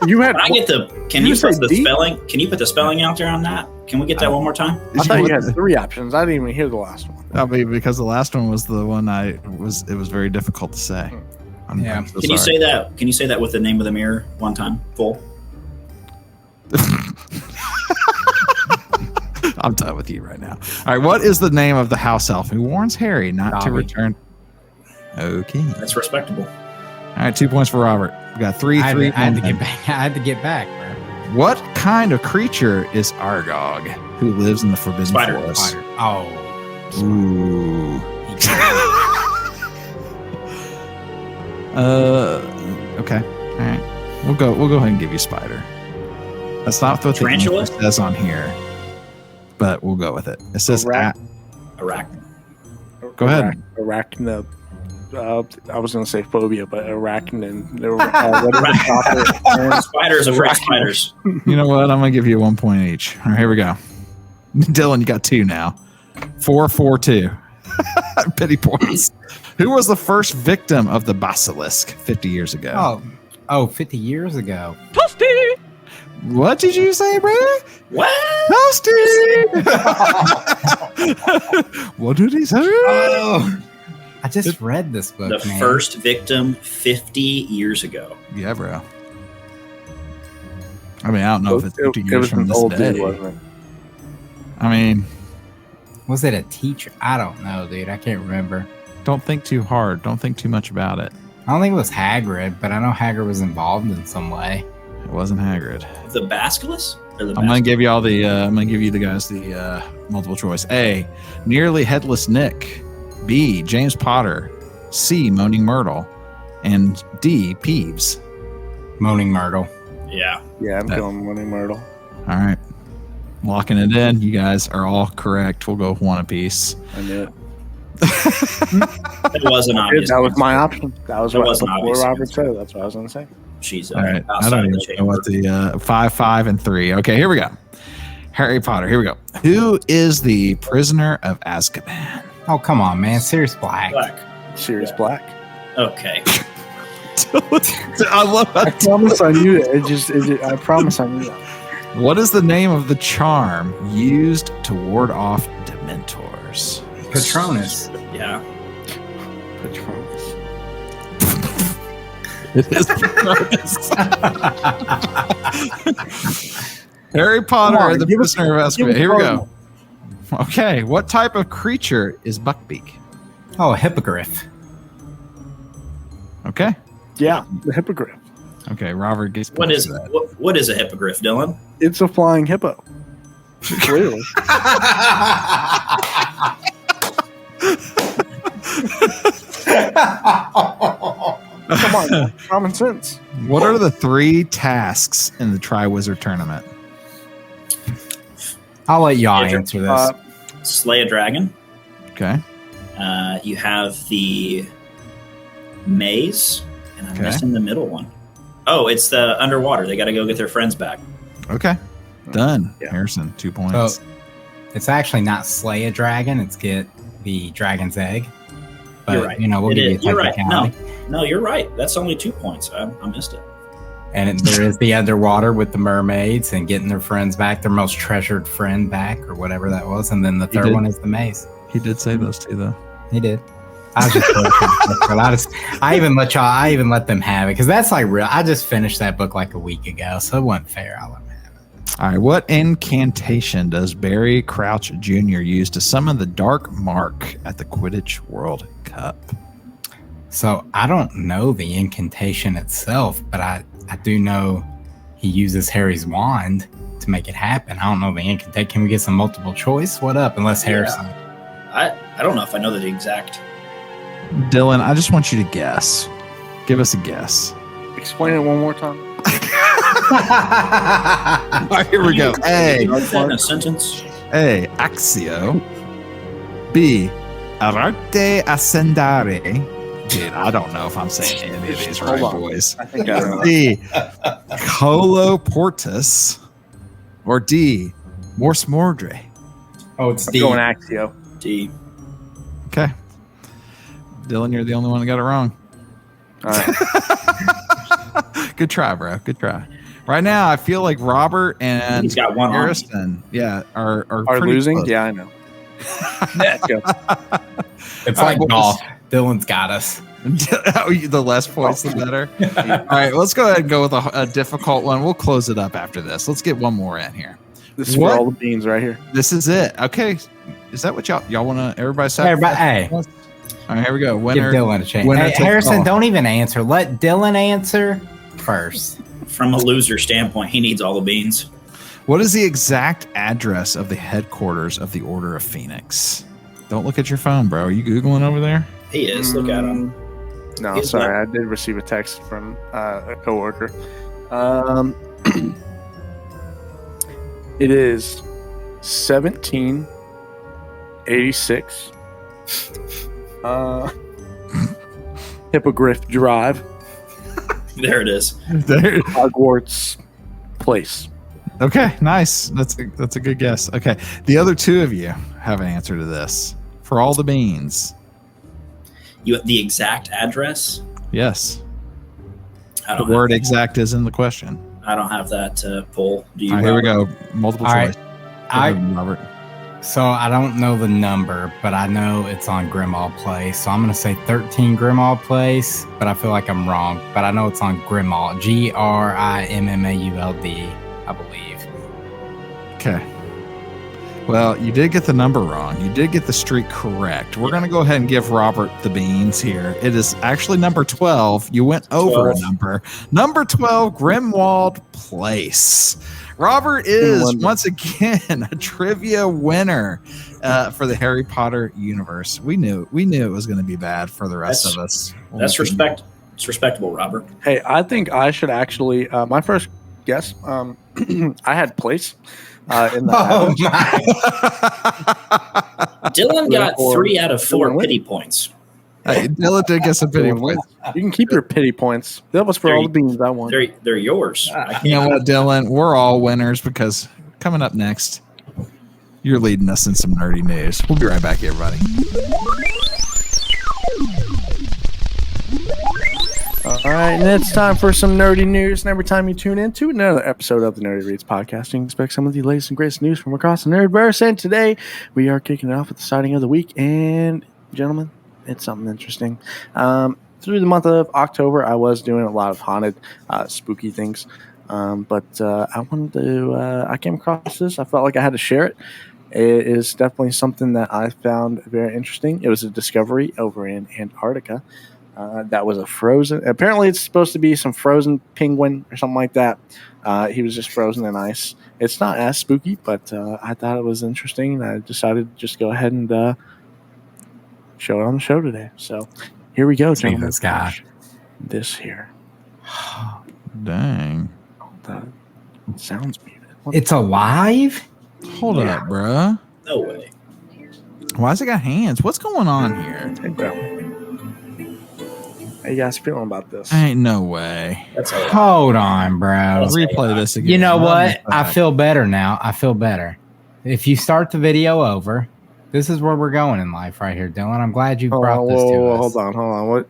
[SPEAKER 4] You had.
[SPEAKER 5] Can I get the? Can
[SPEAKER 4] You
[SPEAKER 5] you put
[SPEAKER 4] said
[SPEAKER 5] the
[SPEAKER 4] D?
[SPEAKER 5] spelling? Can you put the spelling out there on that? Can we get that one more time?
[SPEAKER 4] I thought you had 3 options. I didn't even hear the last one.
[SPEAKER 2] I mean, because the last one was the one it was very difficult to say. I'm so
[SPEAKER 5] Can you
[SPEAKER 2] sorry.
[SPEAKER 5] say that? Can you say that with the name of the mirror one time, full?
[SPEAKER 2] I'm done with you right now. All right, what is the name of the house elf who warns Harry not to
[SPEAKER 3] Dobby.
[SPEAKER 2] return? Okay.
[SPEAKER 5] That's respectable.
[SPEAKER 2] All right, 2 points for Robert. We got 3,
[SPEAKER 3] I
[SPEAKER 2] 3.
[SPEAKER 3] had to get back. I had to get back, bro.
[SPEAKER 2] What kind of creature is Argog who lives in the Forbidden
[SPEAKER 5] Spider.
[SPEAKER 2] Forest?
[SPEAKER 3] Spider. Oh.
[SPEAKER 2] Ooh. Okay. All right. We'll go ahead and give you spider. That's not what the
[SPEAKER 5] Tarantula?
[SPEAKER 2] answer says on here, but we'll go with it. It says
[SPEAKER 5] Arachnid.
[SPEAKER 2] Go ahead.
[SPEAKER 4] Arachnid. I was going to say phobia, but arachnid.
[SPEAKER 5] Spiders afraid of spiders.
[SPEAKER 2] You know what? I'm gonna give you 1 point each. All right, here we go. Dylan, you got 2 now. 4, 4, 2. Pity points. Who was the first victim of the basilisk 50 years ago?
[SPEAKER 3] Oh, 50 years ago.
[SPEAKER 2] What did you say, bro?
[SPEAKER 5] What?
[SPEAKER 2] Toasty! What did he say?
[SPEAKER 3] Oh. I just read this book,
[SPEAKER 5] The
[SPEAKER 3] man.
[SPEAKER 5] first victim 50 years ago.
[SPEAKER 2] Yeah, bro. I mean, I don't know if it's 50
[SPEAKER 4] It
[SPEAKER 2] years
[SPEAKER 4] was
[SPEAKER 2] from
[SPEAKER 4] an
[SPEAKER 2] this
[SPEAKER 4] old
[SPEAKER 2] day.
[SPEAKER 4] dude, wasn't it?
[SPEAKER 2] I mean,
[SPEAKER 3] Was it a teacher? I don't know, dude. I can't remember.
[SPEAKER 2] don't think too hard. Don't think too much about it.
[SPEAKER 3] I don't think it was Hagrid, but I know Hagrid was involved in some way.
[SPEAKER 2] It wasn't Hagrid.
[SPEAKER 5] The basilisk? Or the
[SPEAKER 2] I'm gonna give you all the. I'm gonna give you the guys the multiple choice. A, nearly headless Nick. B, James Potter. C, Moaning Myrtle, and D, Peeves.
[SPEAKER 3] Moaning Myrtle.
[SPEAKER 5] Yeah.
[SPEAKER 4] Yeah, I'm going Moaning Myrtle.
[SPEAKER 2] All right, locking it in. You guys are all correct. We'll go 1 apiece.
[SPEAKER 4] I knew it.
[SPEAKER 5] It wasn't obvious.
[SPEAKER 4] That was my option. That was
[SPEAKER 5] It
[SPEAKER 4] what
[SPEAKER 5] wasn't
[SPEAKER 4] before
[SPEAKER 5] obvious.
[SPEAKER 4] Robert said it. That's what I was going to say.
[SPEAKER 5] She's
[SPEAKER 2] All right, I
[SPEAKER 5] outside
[SPEAKER 2] don't
[SPEAKER 5] of
[SPEAKER 2] even
[SPEAKER 5] the
[SPEAKER 2] know what
[SPEAKER 5] chamber.
[SPEAKER 2] the 5, 5, and 3. Okay, here we go. Harry Potter. Here we go. Who is the prisoner of Azkaban?
[SPEAKER 3] Oh, come on, man. Sirius Black.
[SPEAKER 5] Black.
[SPEAKER 4] Sirius Black.
[SPEAKER 5] Okay.
[SPEAKER 2] I love
[SPEAKER 4] I
[SPEAKER 2] that.
[SPEAKER 4] promise I knew it. I promise I knew that.
[SPEAKER 2] What is the name of the charm used to ward off Dementors?
[SPEAKER 3] Patronus.
[SPEAKER 5] Yeah.
[SPEAKER 4] Patronus.
[SPEAKER 2] It is Patronus. Harry Potter
[SPEAKER 4] Come on,
[SPEAKER 2] and the
[SPEAKER 4] give us-
[SPEAKER 2] prisoner of
[SPEAKER 4] give
[SPEAKER 2] Azkaban.
[SPEAKER 4] us
[SPEAKER 2] Here we
[SPEAKER 4] one.
[SPEAKER 2] go. Okay, what type of creature is Buckbeak?
[SPEAKER 3] Oh, a hippogriff.
[SPEAKER 2] Okay.
[SPEAKER 4] Yeah, the hippogriff.
[SPEAKER 2] Okay, Robert gets
[SPEAKER 5] What
[SPEAKER 2] points
[SPEAKER 5] is
[SPEAKER 2] for that.
[SPEAKER 5] what is a hippogriff, Dylan?
[SPEAKER 4] It's a flying hippo. Clearly. Come on, common sense.
[SPEAKER 2] What are the 3 tasks in the Triwizard Tournament?
[SPEAKER 3] I'll let y'all
[SPEAKER 5] Yeah,
[SPEAKER 3] answer this.
[SPEAKER 5] Slay a dragon.
[SPEAKER 2] Okay.
[SPEAKER 5] You have the maze, and I'm
[SPEAKER 2] Okay.
[SPEAKER 5] missing the middle one. Oh, it's the underwater. They got to go get their friends back.
[SPEAKER 2] Okay. Done.
[SPEAKER 4] Yeah.
[SPEAKER 2] Harrison, 2 points.
[SPEAKER 3] It's actually not slay a dragon. It's get the dragon's egg. but
[SPEAKER 5] You're right.
[SPEAKER 3] we'll give you a
[SPEAKER 5] You're right.
[SPEAKER 3] technicality.
[SPEAKER 5] No, you're right. That's only 2 points. I missed it.
[SPEAKER 3] And there is the underwater with the mermaids and getting their friends back, their most treasured friend back, or whatever that was. And then the third one is the maze.
[SPEAKER 2] He did say those two, though.
[SPEAKER 3] He did. I was just I even let them have it because that's like real. I just finished that book like a week ago, so it wasn't fair. I let them have it.
[SPEAKER 2] All right. What incantation does Barry Crouch Jr. use to summon the Dark Mark at the Quidditch World Cup?
[SPEAKER 3] So I don't know the incantation itself, but I do know he uses Harry's wand to make it happen. I don't know the incantation. Can we get some multiple choice? What up? Unless Harrison.
[SPEAKER 5] I don't know if I know the exact.
[SPEAKER 2] Dylan, I just want you to guess. Give us a guess.
[SPEAKER 4] Explain it one more time.
[SPEAKER 2] All right, here we go. A.
[SPEAKER 5] Write that in a sentence.
[SPEAKER 2] A. Axio. B. Arte Ascendare. Dude, I don't know if I'm saying any of these right, boys.
[SPEAKER 4] I think I know.
[SPEAKER 2] D. Colo Portus. Or D. Morse Mordre.
[SPEAKER 3] Oh, it's
[SPEAKER 4] I'm
[SPEAKER 3] D.
[SPEAKER 4] going Axio.
[SPEAKER 5] D.
[SPEAKER 2] Okay. Dylan, you're the only one that got it wrong.
[SPEAKER 4] All right.
[SPEAKER 2] Good try, bro. Good try. Right now, I feel like Robert and
[SPEAKER 5] He's got one on.
[SPEAKER 2] Harrison, are pretty
[SPEAKER 4] losing?
[SPEAKER 2] close.
[SPEAKER 4] Yeah, I know. Let's go.
[SPEAKER 3] It's
[SPEAKER 2] All
[SPEAKER 3] like
[SPEAKER 2] right,
[SPEAKER 3] golf. Dylan's got us.
[SPEAKER 2] The less points, the better. All right, let's go ahead and go with a difficult one. We'll close it up after this. Let's get one more in here.
[SPEAKER 4] This is
[SPEAKER 2] What?
[SPEAKER 4] for all the beans right here.
[SPEAKER 2] This is it. Okay. Is that what y'all want to, everybody say?
[SPEAKER 3] Hey,
[SPEAKER 2] All right, here we go.
[SPEAKER 3] give
[SPEAKER 2] Winner.
[SPEAKER 3] Dylan a chance.
[SPEAKER 2] winner
[SPEAKER 3] Hey,
[SPEAKER 2] takes
[SPEAKER 3] Harrison,
[SPEAKER 2] all.
[SPEAKER 3] don't even answer. Let Dylan answer first.
[SPEAKER 5] From a loser standpoint, he needs all the beans.
[SPEAKER 2] What is the exact address of the headquarters of the Order of Phoenix? Don't look at your phone, bro. Are you Googling over there?
[SPEAKER 5] He is. Look at him.
[SPEAKER 4] No,
[SPEAKER 5] He's
[SPEAKER 4] sorry. I did receive a text from a coworker. It is 1786. Hippogriff Drive,
[SPEAKER 5] There it is.
[SPEAKER 2] There.
[SPEAKER 4] Hogwarts Place.
[SPEAKER 2] Okay, nice. That's a good guess. Okay, the other two of you have an answer to this. For all the beans.
[SPEAKER 5] The exact address?
[SPEAKER 2] Yes.
[SPEAKER 5] I
[SPEAKER 2] The
[SPEAKER 5] don't
[SPEAKER 2] word
[SPEAKER 5] have,
[SPEAKER 2] exact is in the question.
[SPEAKER 5] I don't have that poll. Do you?
[SPEAKER 2] All right, here we
[SPEAKER 5] Robert?
[SPEAKER 2] go. Multiple
[SPEAKER 3] All
[SPEAKER 2] choice.
[SPEAKER 3] right.
[SPEAKER 2] Go ahead, Robert.
[SPEAKER 3] So I don't know the number, but I know it's on Grimmauld Place. So I'm going to say 13 Grimmauld Place, but I feel like I'm wrong. But I know it's on Grimmauld, Grimmauld, I believe.
[SPEAKER 2] Okay. Well, you did get the number wrong. You did get the street correct. We're going to go ahead and give Robert the beans here. It is actually number 12. You went over
[SPEAKER 5] 12.
[SPEAKER 2] a number. Number 12, Grimmauld Place. Robert is once again a trivia winner for the Harry Potter universe. We knew it was going to be bad for the rest of us.
[SPEAKER 5] That's respect. It's respectable, Robert.
[SPEAKER 4] Hey, I think I should actually. My first guess. I had place in the.
[SPEAKER 3] Oh, my.
[SPEAKER 5] Dylan got 3 out of 4
[SPEAKER 4] Dylan
[SPEAKER 5] pity points.
[SPEAKER 2] Hey, Dylan did get some pity points.
[SPEAKER 4] You can keep your pity points. That was for all the beans I won.
[SPEAKER 5] They're yours. I can't.
[SPEAKER 2] You know what, Dylan? We're all winners because coming up next, you're leading us in some nerdy news. We'll be right back, everybody.
[SPEAKER 4] All right, and it's time for some nerdy news. And every time you tune in to another episode of the Nerdy Reads podcast, you can expect some of the latest and greatest news from across the Nerdverse. And today, we are kicking it off with the sighting of the week. And, gentlemen, it's something interesting. Through the month of October, I was doing a lot of haunted, spooky things. But I wanted to, I came across this. I felt like I had to share it. It is definitely something that I found very interesting. It was a discovery over in Antarctica. That was a frozen. Apparently, it's supposed to be some frozen penguin or something like that. He was just frozen in ice. It's not as spooky, but I thought it was interesting, and I decided to just go ahead and show it on the show today. So here we go,
[SPEAKER 3] See
[SPEAKER 4] gentlemen.
[SPEAKER 3] this guy.
[SPEAKER 4] This here.
[SPEAKER 2] Dang.
[SPEAKER 4] The sounds muted.
[SPEAKER 3] It's alive?
[SPEAKER 2] Hold up, bruh.
[SPEAKER 5] No way.
[SPEAKER 2] Why has it got hands? What's going on here?
[SPEAKER 4] Hey, bro. How you guys feeling about this?
[SPEAKER 2] Ain't no way.
[SPEAKER 5] That's all.
[SPEAKER 3] Hold on, bro.
[SPEAKER 2] Replay this again.
[SPEAKER 3] You know
[SPEAKER 2] Run
[SPEAKER 3] what?
[SPEAKER 2] this
[SPEAKER 3] I
[SPEAKER 2] back.
[SPEAKER 3] feel better now. I feel better. If you start the video over, This is where we're going in life right here, Dylan. I'm glad you brought this to us.
[SPEAKER 4] Hold on. What?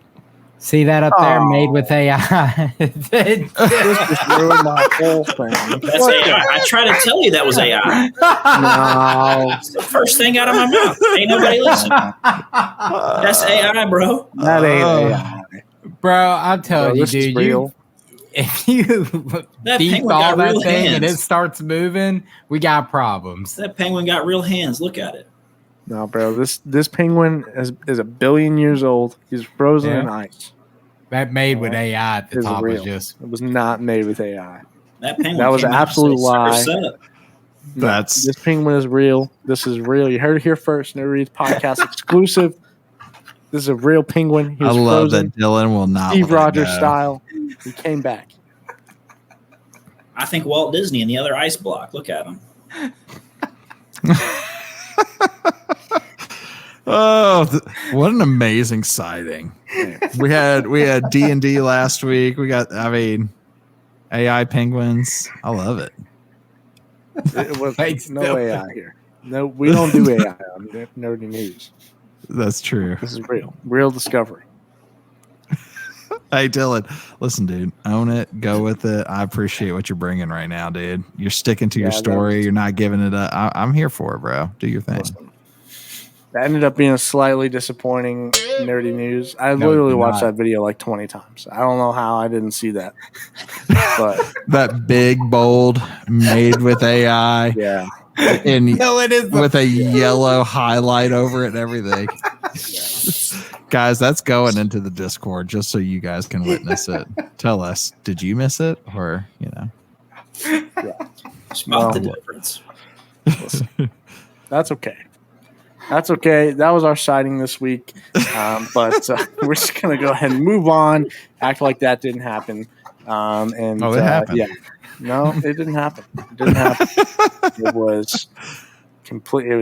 [SPEAKER 3] See that up there, made with AI?
[SPEAKER 4] This just ruined my whole thing.
[SPEAKER 5] That's AI. I tried to tell you that was AI.
[SPEAKER 4] No.
[SPEAKER 5] It's the first thing out of my mouth. Ain't nobody listening. That's AI, bro.
[SPEAKER 4] That ain't AI.
[SPEAKER 3] Bro, I'm telling you,
[SPEAKER 4] This is
[SPEAKER 3] dude.
[SPEAKER 4] real.
[SPEAKER 3] If you
[SPEAKER 5] That
[SPEAKER 3] beep
[SPEAKER 5] penguin
[SPEAKER 3] all
[SPEAKER 5] got
[SPEAKER 3] that
[SPEAKER 5] real
[SPEAKER 3] thing and it
[SPEAKER 5] hands.
[SPEAKER 3] starts moving, we got problems.
[SPEAKER 5] That penguin got real hands. Look at it.
[SPEAKER 4] No, bro. This penguin is 1 billion years old. He's frozen in ice.
[SPEAKER 3] That made with AI at the
[SPEAKER 4] It's
[SPEAKER 3] top
[SPEAKER 4] real.
[SPEAKER 3] was just.
[SPEAKER 4] It was not made with AI.
[SPEAKER 5] That penguin.
[SPEAKER 4] That was
[SPEAKER 5] came
[SPEAKER 4] an
[SPEAKER 5] out and
[SPEAKER 4] absolute
[SPEAKER 5] said,
[SPEAKER 4] lie.
[SPEAKER 5] "Sup."
[SPEAKER 4] This penguin is real. This is real. You heard it here first. Nerd Reads podcast exclusive. This is a real penguin. He
[SPEAKER 2] I
[SPEAKER 4] was
[SPEAKER 2] love
[SPEAKER 4] frozen,
[SPEAKER 2] that Dylan will not
[SPEAKER 4] Steve
[SPEAKER 2] let it
[SPEAKER 4] Rogers
[SPEAKER 2] go.
[SPEAKER 4] style. He came back.
[SPEAKER 5] I think Walt Disney and the other ice block. Look at him.
[SPEAKER 2] What an amazing sighting. We had D&D last week. We got AI penguins. I love it.
[SPEAKER 4] It was
[SPEAKER 3] Thanks,
[SPEAKER 4] no
[SPEAKER 3] Dylan.
[SPEAKER 4] AI here. No, we don't do AI on Nerdy News.
[SPEAKER 2] That's true.
[SPEAKER 4] This is real discovery.
[SPEAKER 2] Hey, Dylan, listen, dude, own it. Go with it. I appreciate what you're bringing right now, dude. You're sticking to your story. You're not giving it up. I'm here for it, bro. Do your thing.
[SPEAKER 4] Listen, that ended up being a slightly disappointing Nerdy News. I literally watched that video like 20 times. I don't know how I didn't see that. But
[SPEAKER 2] that big, bold, made with AI.
[SPEAKER 4] Yeah.
[SPEAKER 2] And
[SPEAKER 3] No, it is
[SPEAKER 2] with a yellow highlight over it and everything. Guys, that's going into the Discord just so you guys can witness it. Tell us, did you miss it? Or,
[SPEAKER 5] Spot the difference.
[SPEAKER 4] Listen, that's okay. That's okay. That was our sighting this week. But we're just going to go ahead and move on, act like that didn't happen.
[SPEAKER 2] It happened.
[SPEAKER 4] Yeah. No, it didn't happen. It was complete. It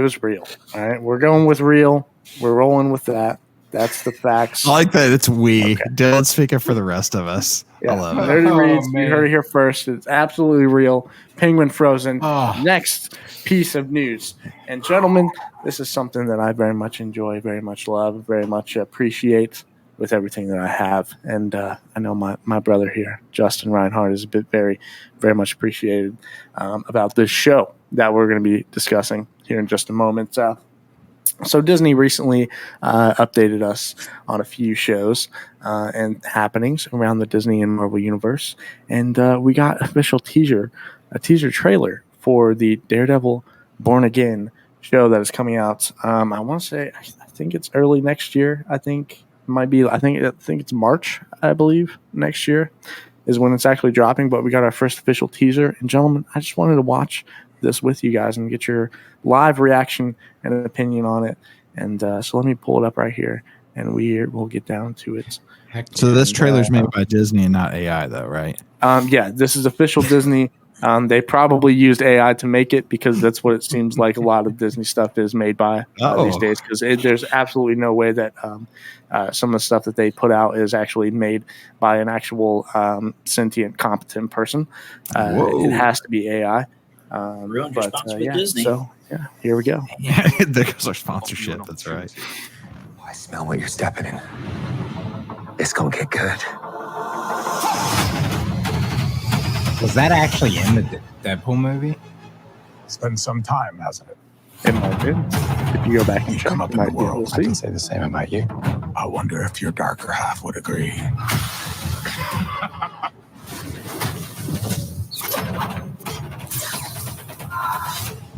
[SPEAKER 4] was real. All right. We're going with real. We're rolling with that. That's the facts.
[SPEAKER 2] I like that it's we. Okay. Dylan speaking for the rest of us.
[SPEAKER 4] Yeah.
[SPEAKER 2] I love it.
[SPEAKER 4] Nerdy Reads, you heard it here first. It's absolutely real. Penguin frozen. Next piece of news. And gentlemen, this is something that I very much enjoy, very much love, very much appreciate with everything that I have. And I know my brother here, Justin Reinhardt, is a bit very, very much appreciated about this show that we're going to be discussing here in just a moment. So Disney recently updated us on a few shows and happenings around the Disney and Marvel universe. And we got a teaser trailer for the Daredevil Born Again show that is coming out. I want to say, I think it's early next year. I think it's March, I believe, next year is when it's actually dropping. But we got our first official teaser. And gentlemen, I just wanted to watch this with you guys and get your live reaction and an opinion on it. And so let me pull it up right here, and we'll get down to it.
[SPEAKER 2] So this trailer's made by Disney and not AI, though, right?
[SPEAKER 4] Yeah, this is official Disney. They probably used AI to make it because that's what it seems like a lot of Disney stuff is made by these days. Because there's absolutely no way that some of the stuff that they put out is actually made by an actual sentient, competent person. It has to be AI.
[SPEAKER 5] Ruined your sponsor with Disney.
[SPEAKER 4] So, yeah, here we go.
[SPEAKER 2] There goes our sponsorship. That's right.
[SPEAKER 7] I smell what you're stepping in. It's gonna get good.
[SPEAKER 3] Was that actually in the Deadpool movie?
[SPEAKER 7] It's been some time, hasn't it?
[SPEAKER 4] It might be. If you go back and check,
[SPEAKER 7] Come up in the world. I can say the same about you. I wonder if your darker half would agree.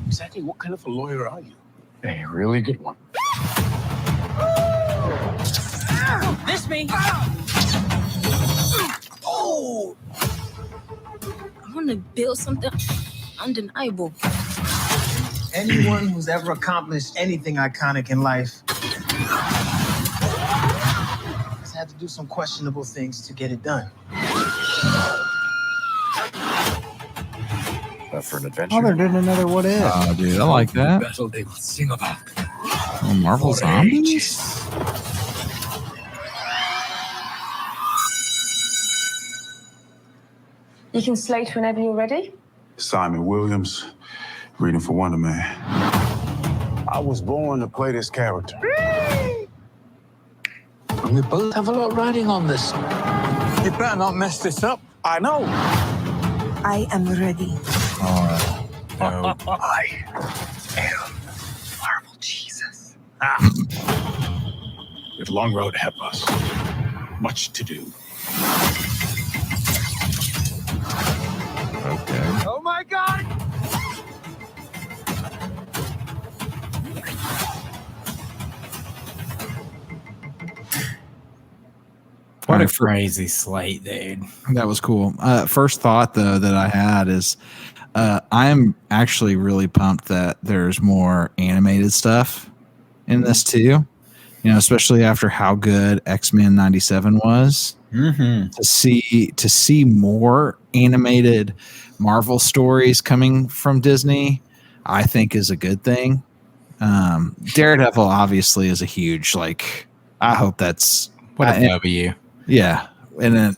[SPEAKER 7] Exactly what kind of a lawyer are you? A really good one.
[SPEAKER 8] This me. Oh! I want to build something undeniable.
[SPEAKER 9] Anyone who's ever accomplished anything iconic in life has had to do some questionable things to get it done.
[SPEAKER 7] For an adventure.
[SPEAKER 3] Oh, they're doing another What If.
[SPEAKER 2] Oh, dude, I like that.
[SPEAKER 7] Battle they will sing about.
[SPEAKER 2] Marvel Zombies?
[SPEAKER 10] You can slate whenever you're ready.
[SPEAKER 11] Simon Williams, reading for Wonder Man.
[SPEAKER 7] I was born to play this character.
[SPEAKER 9] We both have a lot riding on this. You better not mess this up.
[SPEAKER 7] I know.
[SPEAKER 8] I am ready.
[SPEAKER 7] Oh, no.
[SPEAKER 9] I am Marvel Jesus.
[SPEAKER 7] We have a long road ahead of us. Much to do.
[SPEAKER 2] Okay.
[SPEAKER 9] Oh my God!
[SPEAKER 3] What a crazy slate, dude.
[SPEAKER 2] That was cool. First thought, though, that I had is I'm actually really pumped that there's more animated stuff in this, too. You know, especially after how good X-Men 97 was.
[SPEAKER 3] Mm-hmm.
[SPEAKER 2] To see more animated Marvel stories coming from Disney, I think is a good thing. Daredevil obviously is a huge, like, I hope that's
[SPEAKER 3] What a W.
[SPEAKER 2] Yeah, and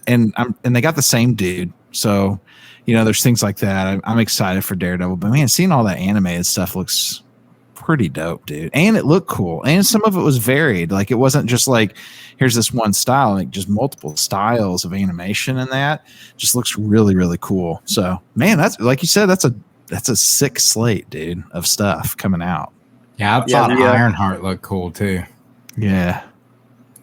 [SPEAKER 2] they got the same dude, so you know there's things like that. I'm excited for Daredevil, but man, seeing all that animated stuff looks pretty dope, dude. And it looked cool, and some of it was varied. Like it wasn't just like here's this one style, like just multiple styles of animation, and that just looks really really cool. So man, that's like you said, that's a sick slate, dude, of stuff coming out.
[SPEAKER 3] Yeah, I thought Ironheart looked cool too.
[SPEAKER 2] Yeah.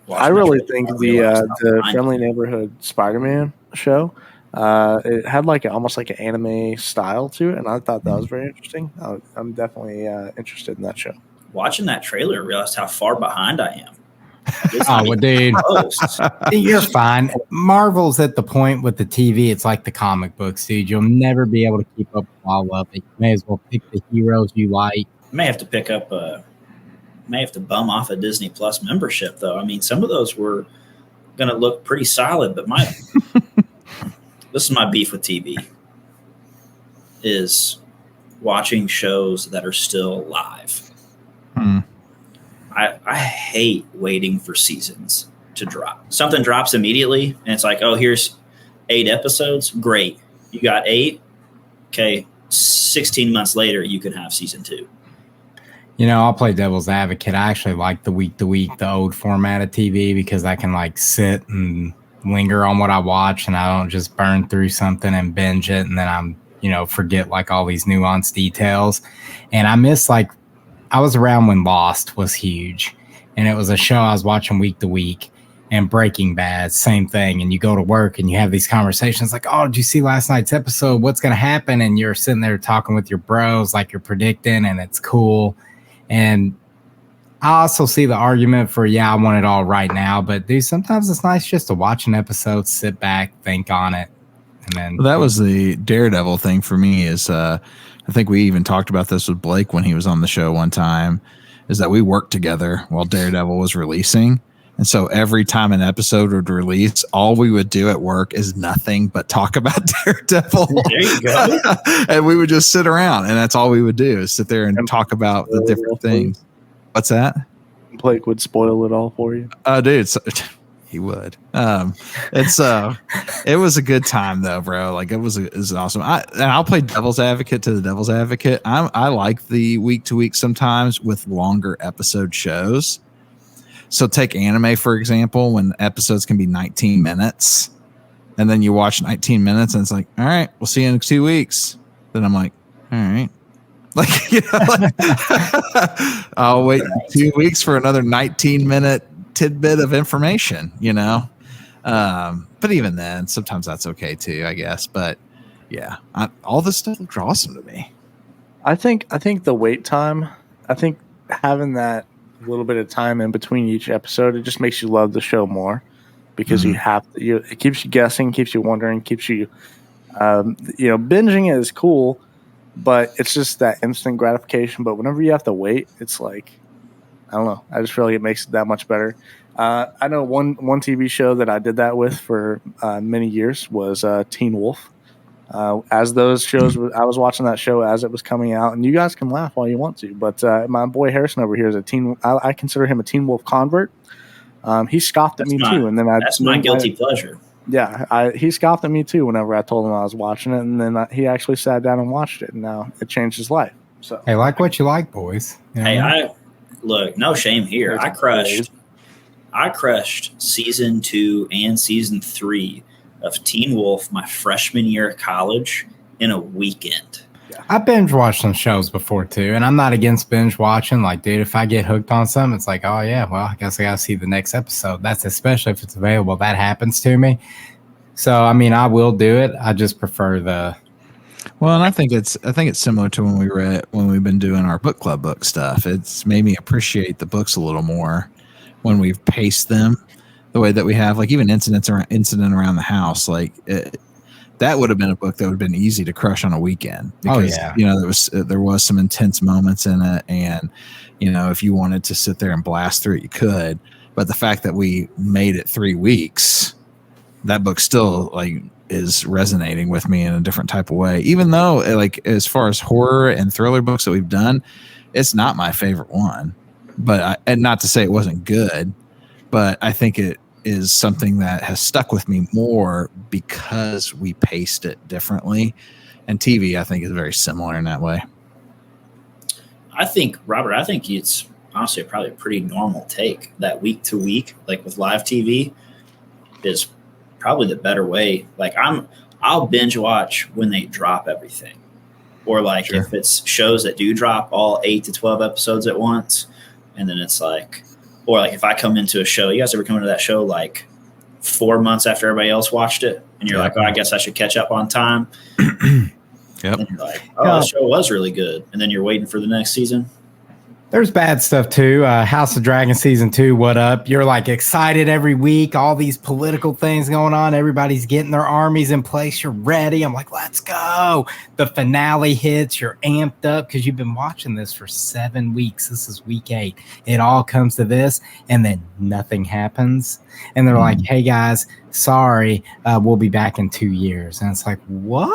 [SPEAKER 4] I really think the Friendly Neighborhood Spider-Man show, it had like almost like an anime style to it, and I thought that was very interesting. I'm definitely interested in that show.
[SPEAKER 5] Watching that trailer, I realized how far behind I am.
[SPEAKER 3] Oh, well, dude, you're fine. Marvel's at the point with the TV, it's like the comic books, dude. You'll never be able to keep up with all of it. You may as well pick the heroes you like.
[SPEAKER 5] May have to pick up may have to bum off a Disney Plus membership, though. I mean, some of those were going to look pretty solid, but this is my beef with TV, is watching shows that are still live. I hate waiting for seasons to drop. Something drops immediately, and it's like, oh, here's 8 episodes. Great. You got 8. Okay, 16 months later, you can have season 2.
[SPEAKER 3] You know, I'll play devil's advocate. I actually like the week-to-week, the old format of TV, because I can like sit and linger on what I watch, and I don't just burn through something and binge it, and then I'm, forget like all these nuanced details. And I miss I was around when Lost was huge, and it was a show I was watching week to week. And Breaking Bad, same thing. And you go to work and you have these conversations like, oh, did you see last night's episode? What's going to happen? And you're sitting there talking with your bros like you're predicting, and it's cool. And I also see the argument for, I want it all right now. But dude, sometimes it's nice just to watch an episode, sit back, think on it. And then
[SPEAKER 2] that was the Daredevil thing for me is I think we even talked about this with Blake when he was on the show one time, is that we worked together while Daredevil was releasing. And so every time an episode would release, all we would do at work is nothing but talk about Daredevil.
[SPEAKER 5] There you go.
[SPEAKER 2] And we would just sit around, and that's all we would do is sit there and talk about the different things. What's that?
[SPEAKER 4] Blake would spoil it all for you.
[SPEAKER 2] Oh, dude, he would. It was a good time though, bro. Like it was awesome. And I'll play devil's advocate to the devil's advocate. I like the week to week sometimes with longer episode shows. So take anime, for example, when episodes can be 19 minutes, and then you watch 19 minutes and it's like, all right, we'll see you in 2 weeks. Then I'm like, all right. Like, I'll wait 2 weeks for another 19-minute tidbit of information, But even then, sometimes that's okay too, I guess. But yeah, all this stuff looks awesome to me.
[SPEAKER 4] I think the wait time, having that little bit of time in between each episode, it just makes you love the show more, because it keeps you guessing, keeps you wondering, keeps you binging it is cool, but it's just that instant gratification. But whenever you have to wait, it's like, I don't know, I just feel like it makes it that much better. I know one TV show that I did that with for many years was Teen Wolf. As those shows, I was watching that show as it was coming out, and you guys can laugh all you want to, but my boy Harrison over here is I consider him a Teen Wolf convert. He scoffed at me too, and then
[SPEAKER 5] that's my guilty pleasure.
[SPEAKER 4] Yeah, he scoffed at me too whenever I told him I was watching it, and then he actually sat down and watched it, and now it changed his life. So
[SPEAKER 3] Hey, like what you like, boys. You know
[SPEAKER 5] Hey,
[SPEAKER 3] what I mean?
[SPEAKER 5] look, no shame here. I crushed season 2 and season 3 of Teen Wolf my freshman year of college in a weekend.
[SPEAKER 3] I binge watched some shows before too, and I'm not against binge watching. Like, dude, if I get hooked on something, it's like, oh yeah, well, I guess I gotta see the next episode. That's especially if it's available. That happens to me. So, I mean, I will do it. I just prefer the.
[SPEAKER 2] Well, and I think it's similar to when we've been doing our book club book stuff. It's made me appreciate the books a little more when we've paced them the way that we have. Like even Incident Around the House, like that would have been a book that would have been easy to crush on a weekend because there was some intense moments in it, and if you wanted to sit there and blast through it, you could. But the fact that we made it 3 weeks, that book still is resonating with me in a different type of way. Even though as far as horror and thriller books that we've done, it's not my favorite one. But and not to say it wasn't good, but I think it is something that has stuck with me more because we paced it differently. And TV, I think, is very similar in that way.
[SPEAKER 5] I think, Robert, it's honestly probably a pretty normal take that week to week, like with live TV, is probably the better way. Like I'll binge watch when they drop everything. Or if it's shows that do drop all 8 to 12 episodes at once, and then it's if I come into a show, you guys ever come into that show 4 months after everybody else watched it, and you're like, oh, I guess I should catch up on time.
[SPEAKER 2] Yep.
[SPEAKER 5] And you're like, oh, the show was really good, and then you're waiting for the next season.
[SPEAKER 3] There's bad stuff too. House of Dragon season 2. What up? You're excited every week. All these political things going on. Everybody's getting their armies in place. You're ready. I'm like, let's go. The finale hits. You're amped up because you've been watching this for 7 weeks. This is week 8. It all comes to this, and then nothing happens. And they're like, hey guys, sorry, we'll be back in 2 years. And it's like, what?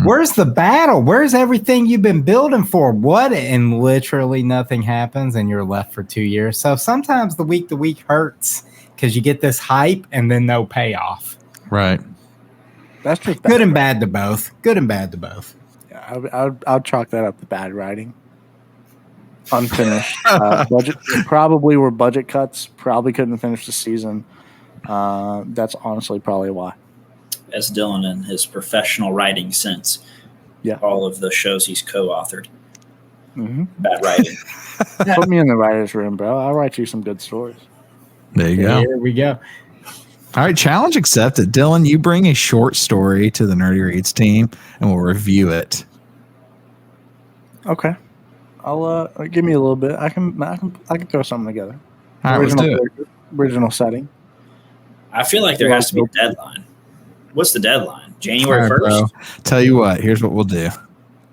[SPEAKER 3] Where's the battle? Where's everything you've been building for? What? And literally nothing happens, and you're left for 2 years. So sometimes the week to week hurts because you get this hype and then no payoff.
[SPEAKER 2] Right.
[SPEAKER 4] That's just
[SPEAKER 3] good and bad to both. Good and bad to both.
[SPEAKER 4] Yeah, I'll chalk that up to bad writing. Unfinished. Budget probably were budget cuts. Probably couldn't finish the season. That's honestly probably why.
[SPEAKER 5] As Dylan in his professional writing sense, all of the shows he's co-authored.
[SPEAKER 4] Mm-hmm.
[SPEAKER 5] Bad writing.
[SPEAKER 4] Put me in the writer's room, bro. I'll write you some good stories.
[SPEAKER 2] There you go.
[SPEAKER 3] Here we go.
[SPEAKER 2] All right, challenge accepted. Dylan, you bring a short story to the Nerdy Reads team, and we'll review it.
[SPEAKER 4] Okay. I'll give me a little bit. I can throw something together.
[SPEAKER 2] All right, let's do it.
[SPEAKER 4] Original setting.
[SPEAKER 5] I feel like there has to be a deadline. What's the deadline? January 1st?
[SPEAKER 2] Bro. Tell you what, here's what we'll do.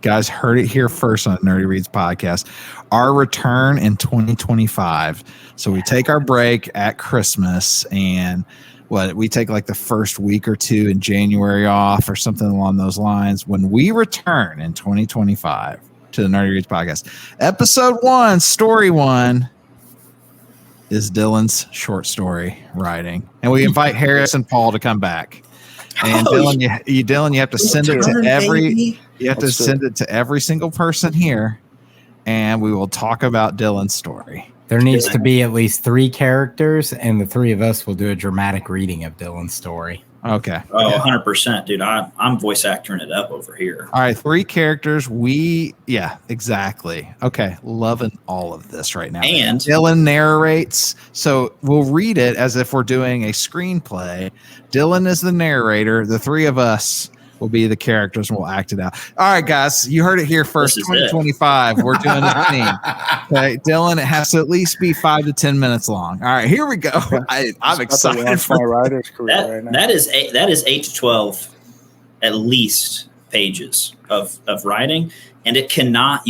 [SPEAKER 2] Guys, heard it here first on Nerdy Reads podcast. Our return in 2025. So we take our break at Christmas, and we take the first week or two in January off or something along those lines. When we return in 2025 to the Nerdy Reads podcast, episode 1, story 1 is Dylan's short story writing. And we invite Harris and Paul to come back. And Dylan, you have to send it to every. You have to send it to every single person here, and we will talk about Dylan's story.
[SPEAKER 3] There needs to be at least 3 characters, and the 3 of us will do a dramatic reading of Dylan's story.
[SPEAKER 2] Okay.
[SPEAKER 5] Oh, 100%, dude. I'm voice actoring it up over here.
[SPEAKER 2] All right, 3 characters. Yeah, exactly. Okay, loving all of this right now.
[SPEAKER 5] And
[SPEAKER 2] Dylan narrates, so we'll read it as if we're doing a screenplay. Dylan is the narrator. The 3 of us will be the characters, and we'll act it out. All right, guys, you heard it here first. 2025, we're doing a theme. Okay, Dylan, it has to at least be 5 to 10 minutes long. All right, here we go. I'm excited for
[SPEAKER 4] my writer's career right now.
[SPEAKER 5] That is 8 to 12 at least pages of writing, and you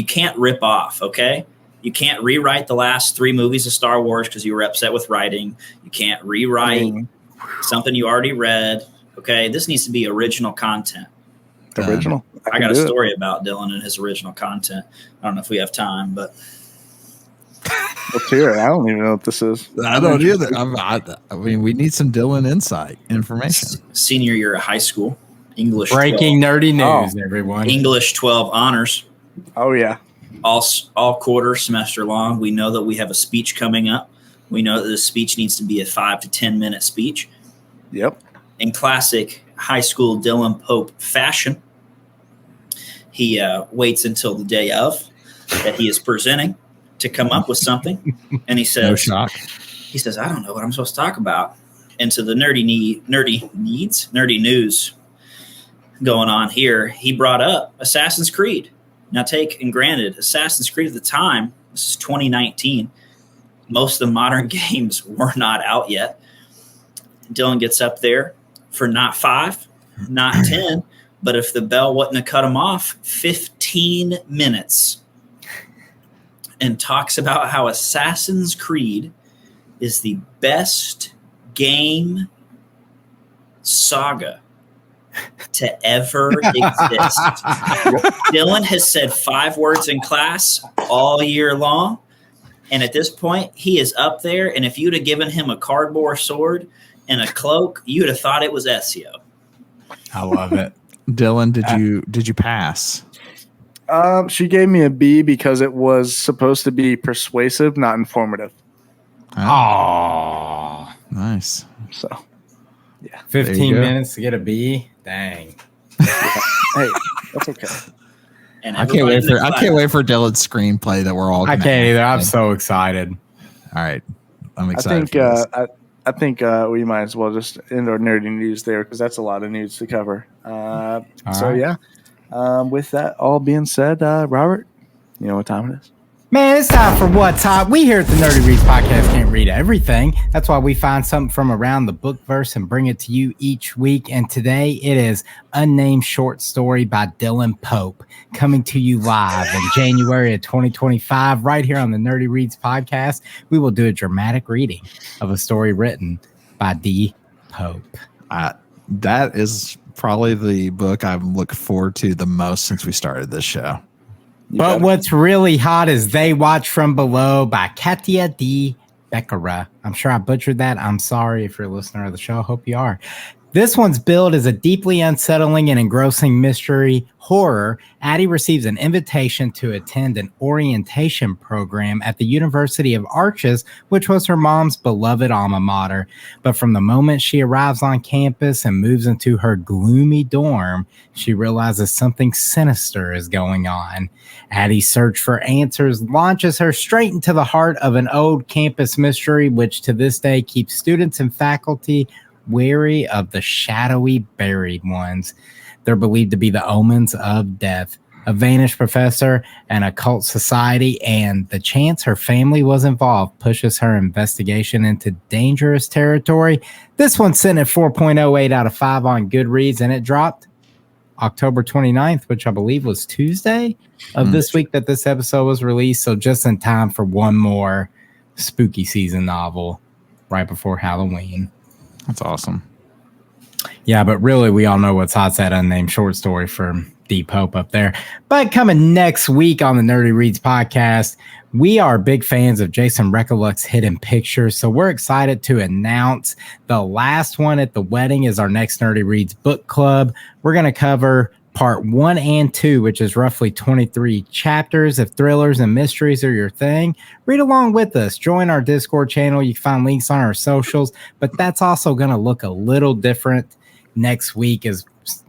[SPEAKER 5] can't rip off. Okay, you can't rewrite the last 3 movies of Star Wars because you were upset with writing. You can't rewrite something you already read. Okay, this needs to be original content.
[SPEAKER 4] Original.
[SPEAKER 5] I got a story about Dylan and his original content. I don't know if we have time, but
[SPEAKER 4] let's hear it. I don't even know what this is.
[SPEAKER 2] I don't either. I mean, we need some Dylan insight information.
[SPEAKER 5] Senior year of high school, English.
[SPEAKER 3] Breaking
[SPEAKER 5] 12.
[SPEAKER 3] nerdy news, everyone.
[SPEAKER 5] English 12 honors.
[SPEAKER 4] Oh, yeah.
[SPEAKER 5] All quarter semester long. We know that we have a speech coming up. We know that this speech needs to be a 5 to 10 minute speech.
[SPEAKER 4] Yep.
[SPEAKER 5] In classic high school Dylan Pope fashion, he waits until the day of that he is presenting to come up with something. And he says,
[SPEAKER 2] No shock.
[SPEAKER 5] He says, I don't know what I'm supposed to talk about. And to the nerdy news going on here, he brought up Assassin's Creed. Now, take and granted, Assassin's Creed at the time, this is 2019, most of the modern games were not out yet. Dylan gets up there for not 5, not 10, but if the bell wouldn't have cut him off, 15 minutes, and talks about how Assassin's Creed is the best game saga to ever exist. Dylan has said 5 words in class all year long, and at this point, he is up there, and if you'd have given him a cardboard sword and a cloak, you'd have thought it was Ezio.
[SPEAKER 3] I love it.
[SPEAKER 2] Dylan, did you pass?
[SPEAKER 4] She gave me a B because it was supposed to be persuasive, not informative.
[SPEAKER 3] Oh,
[SPEAKER 2] nice.
[SPEAKER 4] So, yeah.
[SPEAKER 3] 15 minutes to get a B? Dang.
[SPEAKER 4] Hey, that's okay.
[SPEAKER 5] And
[SPEAKER 2] I can't wait for Dylan's screenplay that we're all.
[SPEAKER 3] I can't either. I'm so excited.
[SPEAKER 2] All right, I'm excited.
[SPEAKER 4] I think we might as well just end our nerdy news there because that's a lot of news to cover. Yeah. With that all being said, Robert, you know what time it is?
[SPEAKER 3] Man, it's time for What Top. We here at the Nerdy Reads Podcast can't read everything. That's why we find something from around the bookverse and bring it to you each week. And today it is Unnamed Short Story by Dylan Pope, coming to you live in January of 2025, right here on the Nerdy Reads Podcast. We will do a dramatic reading of a story written by D. Pope.
[SPEAKER 2] That is probably the book I've looked forward to the most since we started this show.
[SPEAKER 3] But what's really hot is They Watch From Below by Katia D. Beckera. I'm sure I butchered that. I'm sorry if you're a listener of the show. I hope you are. This one's billed as a deeply unsettling and engrossing mystery horror. Addie receives an invitation to attend an orientation program at the University of Arches, which was her mom's beloved alma mater. But from the moment she arrives on campus and moves into her gloomy dorm, she realizes something sinister is going on. Addie's search for answers launches her straight into the heart of an old campus mystery, which to this day keeps students and faculty wary of the shadowy buried ones. They're believed to be the omens of death, a vanished professor, an occult society, and the chance her family was involved pushes her investigation into dangerous territory. This one's sitting at 4.08 out of 5 on Goodreads, and it dropped October 29th, which I believe was Tuesday of this week that this episode was released. So just in time for one more spooky season novel right before Halloween.
[SPEAKER 2] That's awesome.
[SPEAKER 3] Yeah, but really, we all know what's hot's that unnamed short story from D. Pope up there. But coming next week on the Nerdy Reads Podcast, we are big fans of Jason Recollux's Hidden Pictures, so we're excited to announce the last one at the wedding is our next Nerdy Reads book club. We're going to cover part 1 and 2, which is roughly 23 chapters. If thrillers and mysteries are your thing, read along with us. Join our Discord channel. You can find links on our socials, but that's also going to look a little different next week.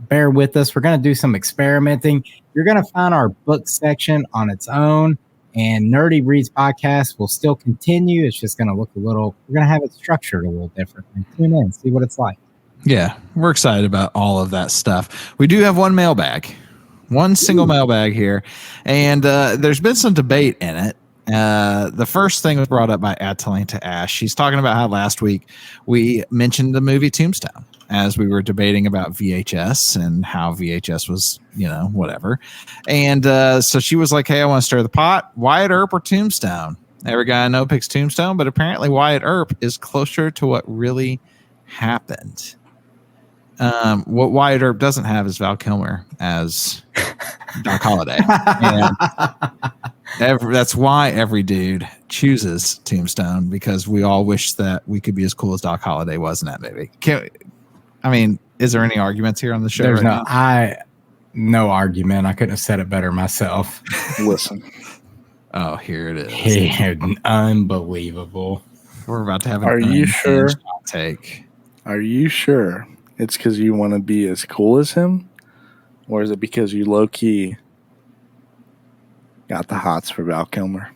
[SPEAKER 3] Bear with us. We're going to do some experimenting. You're going to find our book section on its own, and Nerdy Reads Podcast will still continue. It's just going to look we're going to have it structured a little differently. Tune in, see what it's like.
[SPEAKER 2] Yeah, we're excited about all of that stuff. We do have one mailbag, one single mailbag here, and there's been some debate in it. The first thing was brought up by Atalanta Ash. She's talking about how last week we mentioned the movie Tombstone as we were debating about VHS and how VHS was, whatever. And so she was like, hey, I want to stir the pot. Wyatt Earp or Tombstone? Every guy I know picks Tombstone, but apparently Wyatt Earp is closer to what really happened. What Wyatt Earp doesn't have is Val Kilmer as Doc Holliday. And that's why every dude chooses Tombstone, because we all wish that we could be as cool as Doc Holliday was in that movie. Is there any arguments here on the show?
[SPEAKER 3] There's
[SPEAKER 2] right now?
[SPEAKER 3] No argument. I couldn't have said it better myself.
[SPEAKER 4] Listen.
[SPEAKER 2] Oh, here it is.
[SPEAKER 3] Unbelievable.
[SPEAKER 2] We're about to have an
[SPEAKER 4] Are you sure?
[SPEAKER 2] take.
[SPEAKER 4] Are you sure it's because you want to be as cool as him? Or is it because you low-key got the hots for Val Kilmer?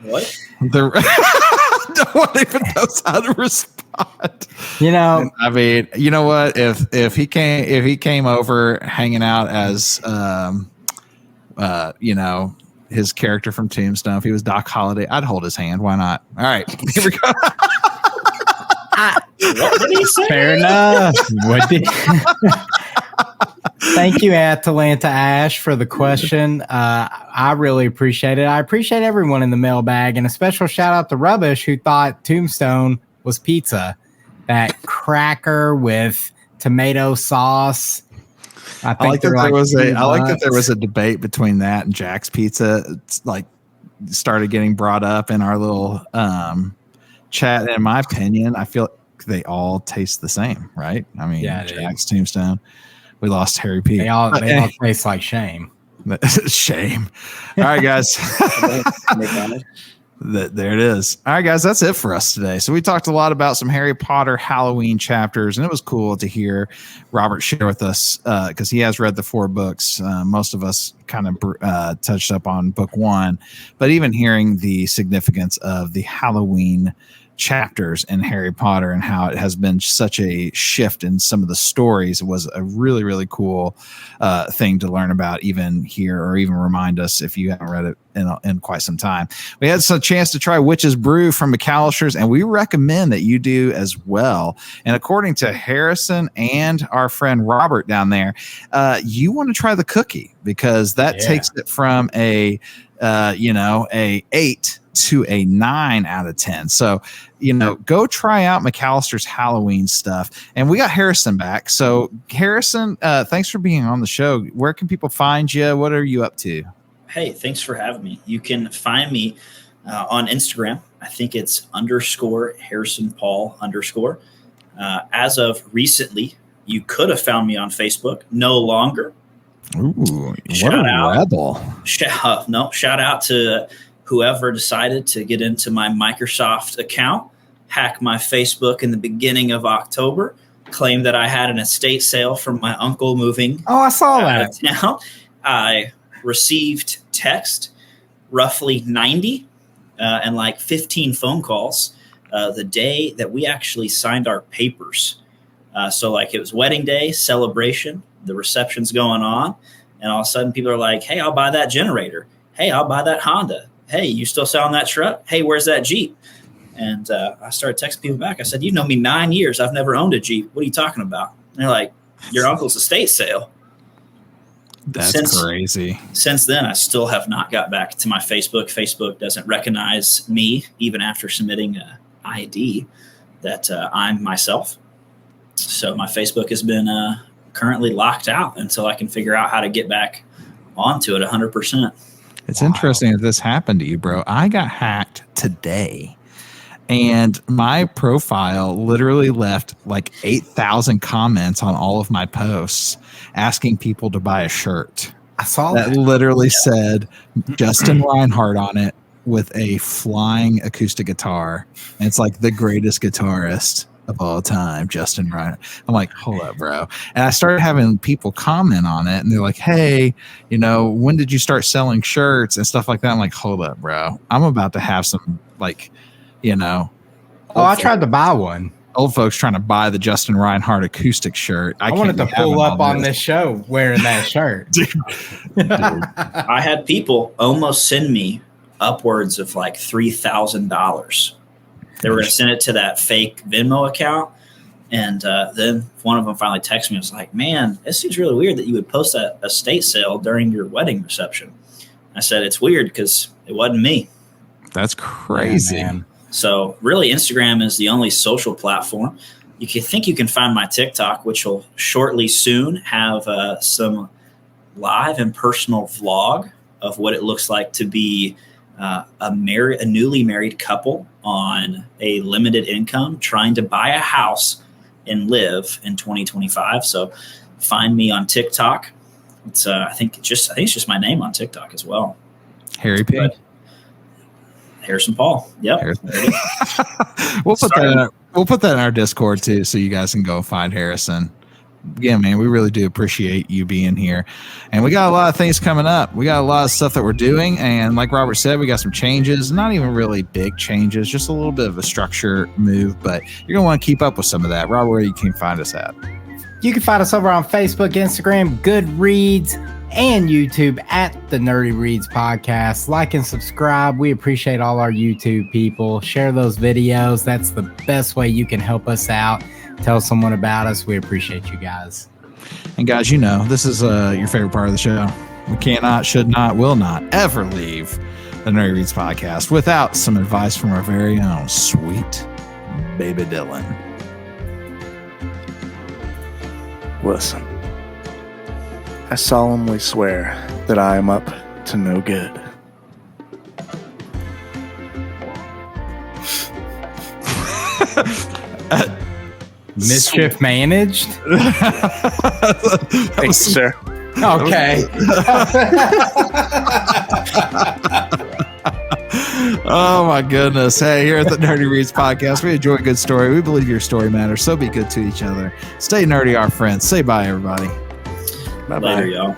[SPEAKER 5] What?
[SPEAKER 2] No one even knows how to respond.
[SPEAKER 3] You know,
[SPEAKER 2] I mean, you know what? If he came over hanging out as his character from Tombstone, if he was Doc Holliday, I'd hold his hand. Why not? All right, here we go.
[SPEAKER 5] What did he say?
[SPEAKER 3] fair enough. Thank you, Atalanta Ash, for the question. I really appreciate it. I appreciate everyone in the mailbag, and a special shout out to Rubbish, who thought Tombstone was pizza. That cracker with tomato sauce. I like
[SPEAKER 2] that there was a debate between that and Jack's Pizza. It's like started getting brought up in our little chat. And in my opinion, I feel they all taste the same, right? I mean, Jack's, Tombstone. We lost Harry P.
[SPEAKER 3] They all taste like shame.
[SPEAKER 2] Shame. All right, guys. There it is. All right, guys, that's it for us today. So we talked a lot about some Harry Potter Halloween chapters, and it was cool to hear Robert share with us because he has read the 4 books. Most of us kind of touched up on book 1, but even hearing the significance of the Halloween chapters in Harry Potter and how it has been such a shift in some of the stories was a really, really cool thing to learn about, even here, or even remind us if you haven't read it in quite some time. We had some chance to try Witch's Brew from McAlister's, and we recommend that you do as well. And according to Harrison and our friend Robert down there, you want to try the cookie because that takes it from a 8 to a 9 out of 10. So, go try out McAlister's Halloween stuff. And we got Harrison back. So Harrison, thanks for being on the show. Where can people find you? What are you up to?
[SPEAKER 5] Hey, thanks for having me. You can find me on Instagram. I think it's _HarrisonPaul_. As of recently, you could have found me on Facebook. No longer.
[SPEAKER 2] Ooh, what a rebel.
[SPEAKER 5] Shout out to whoever decided to get into my Microsoft account, hack my Facebook in the beginning of October, claim that I had an estate sale from my uncle moving
[SPEAKER 3] I saw that.
[SPEAKER 5] out of town. I received text, roughly 90, and like 15 phone calls the day that we actually signed our papers. So it was wedding day, celebration, the reception's going on, and all of a sudden people are like, hey, I'll buy that generator. Hey, I'll buy that Honda. Hey, you still selling that truck? Hey, where's that Jeep? And I started texting people back. I said, you've known me 9 years. I've never owned a Jeep. What are you talking about? And they're like, your uncle's estate sale.
[SPEAKER 2] That's crazy.
[SPEAKER 5] Since then, I still have not got back to my Facebook. Facebook doesn't recognize me, even after submitting an ID that I'm myself. So my Facebook has been currently locked out until I can figure out how to get back onto it 100%.
[SPEAKER 2] It's interesting that this happened to you, bro. I got hacked today, and my profile literally left like 8,000 comments on all of my posts asking people to buy a shirt.
[SPEAKER 3] I saw
[SPEAKER 2] that literally said Justin Reinhardt on it with a flying acoustic guitar. And it's like the greatest guitarist of all time, Justin Reinhardt. I'm like, hold up, bro. And I started having people comment on it, and they're like, hey, when did you start selling shirts and stuff like that? I'm like, hold up, bro. I'm about to have some I
[SPEAKER 3] tried to buy one.
[SPEAKER 2] Old folks trying to buy the Justin Reinhardt acoustic shirt. I
[SPEAKER 3] wanted to pull up on this show wearing that shirt.
[SPEAKER 2] Dude.
[SPEAKER 5] I had people almost send me upwards of like $3,000. They were going to send it to that fake Venmo account. And then one of them finally texted me and was like, man, it seems really weird that you would post that estate sale during your wedding reception. I said, it's weird because it wasn't me.
[SPEAKER 2] That's crazy.
[SPEAKER 3] Yeah, man.
[SPEAKER 5] So really, Instagram is the only social platform. You can find my TikTok, which will shortly soon have some live and personal vlog of what it looks like to be a newly married couple on a limited income trying to buy a house and live in 2025. So find me on TikTok. It's I think it's just my name on TikTok as well.
[SPEAKER 2] Harry P.
[SPEAKER 5] But Harrison Paul. Yep.
[SPEAKER 2] We'll put that in our Discord too, so you guys can go find Harrison. Yeah, man, we really do appreciate you being here. And we got a lot of things coming up. We got a lot of stuff that we're doing. And like Robert said, we got some changes, not even really big changes, just a little bit of a structure move. But you're going to want to keep up with some of that. Robert, where you can find us at?
[SPEAKER 3] You can find us over on Facebook, Instagram, Goodreads, and YouTube at the Nerdy Reads Podcast. Like and subscribe. We appreciate all our YouTube people. Share those videos. That's the best way you can help us out. Tell someone about us. We appreciate you guys.
[SPEAKER 2] And guys, you know, this is your favorite part of the show. We cannot, should not, will not ever leave the Nerdy Reads Podcast without some advice from our very own sweet baby Dylan.
[SPEAKER 4] Listen, I solemnly swear that I am up to no good.
[SPEAKER 3] Mischief managed?
[SPEAKER 4] Thank you, sir.
[SPEAKER 3] Okay.
[SPEAKER 2] Oh my goodness. Hey, here at the Nerdy Reads Podcast, we enjoy a good story. We believe your story matters, so be good to each other. Stay nerdy, our friends. Say bye, everybody.
[SPEAKER 4] Bye-bye.
[SPEAKER 5] Later, y'all.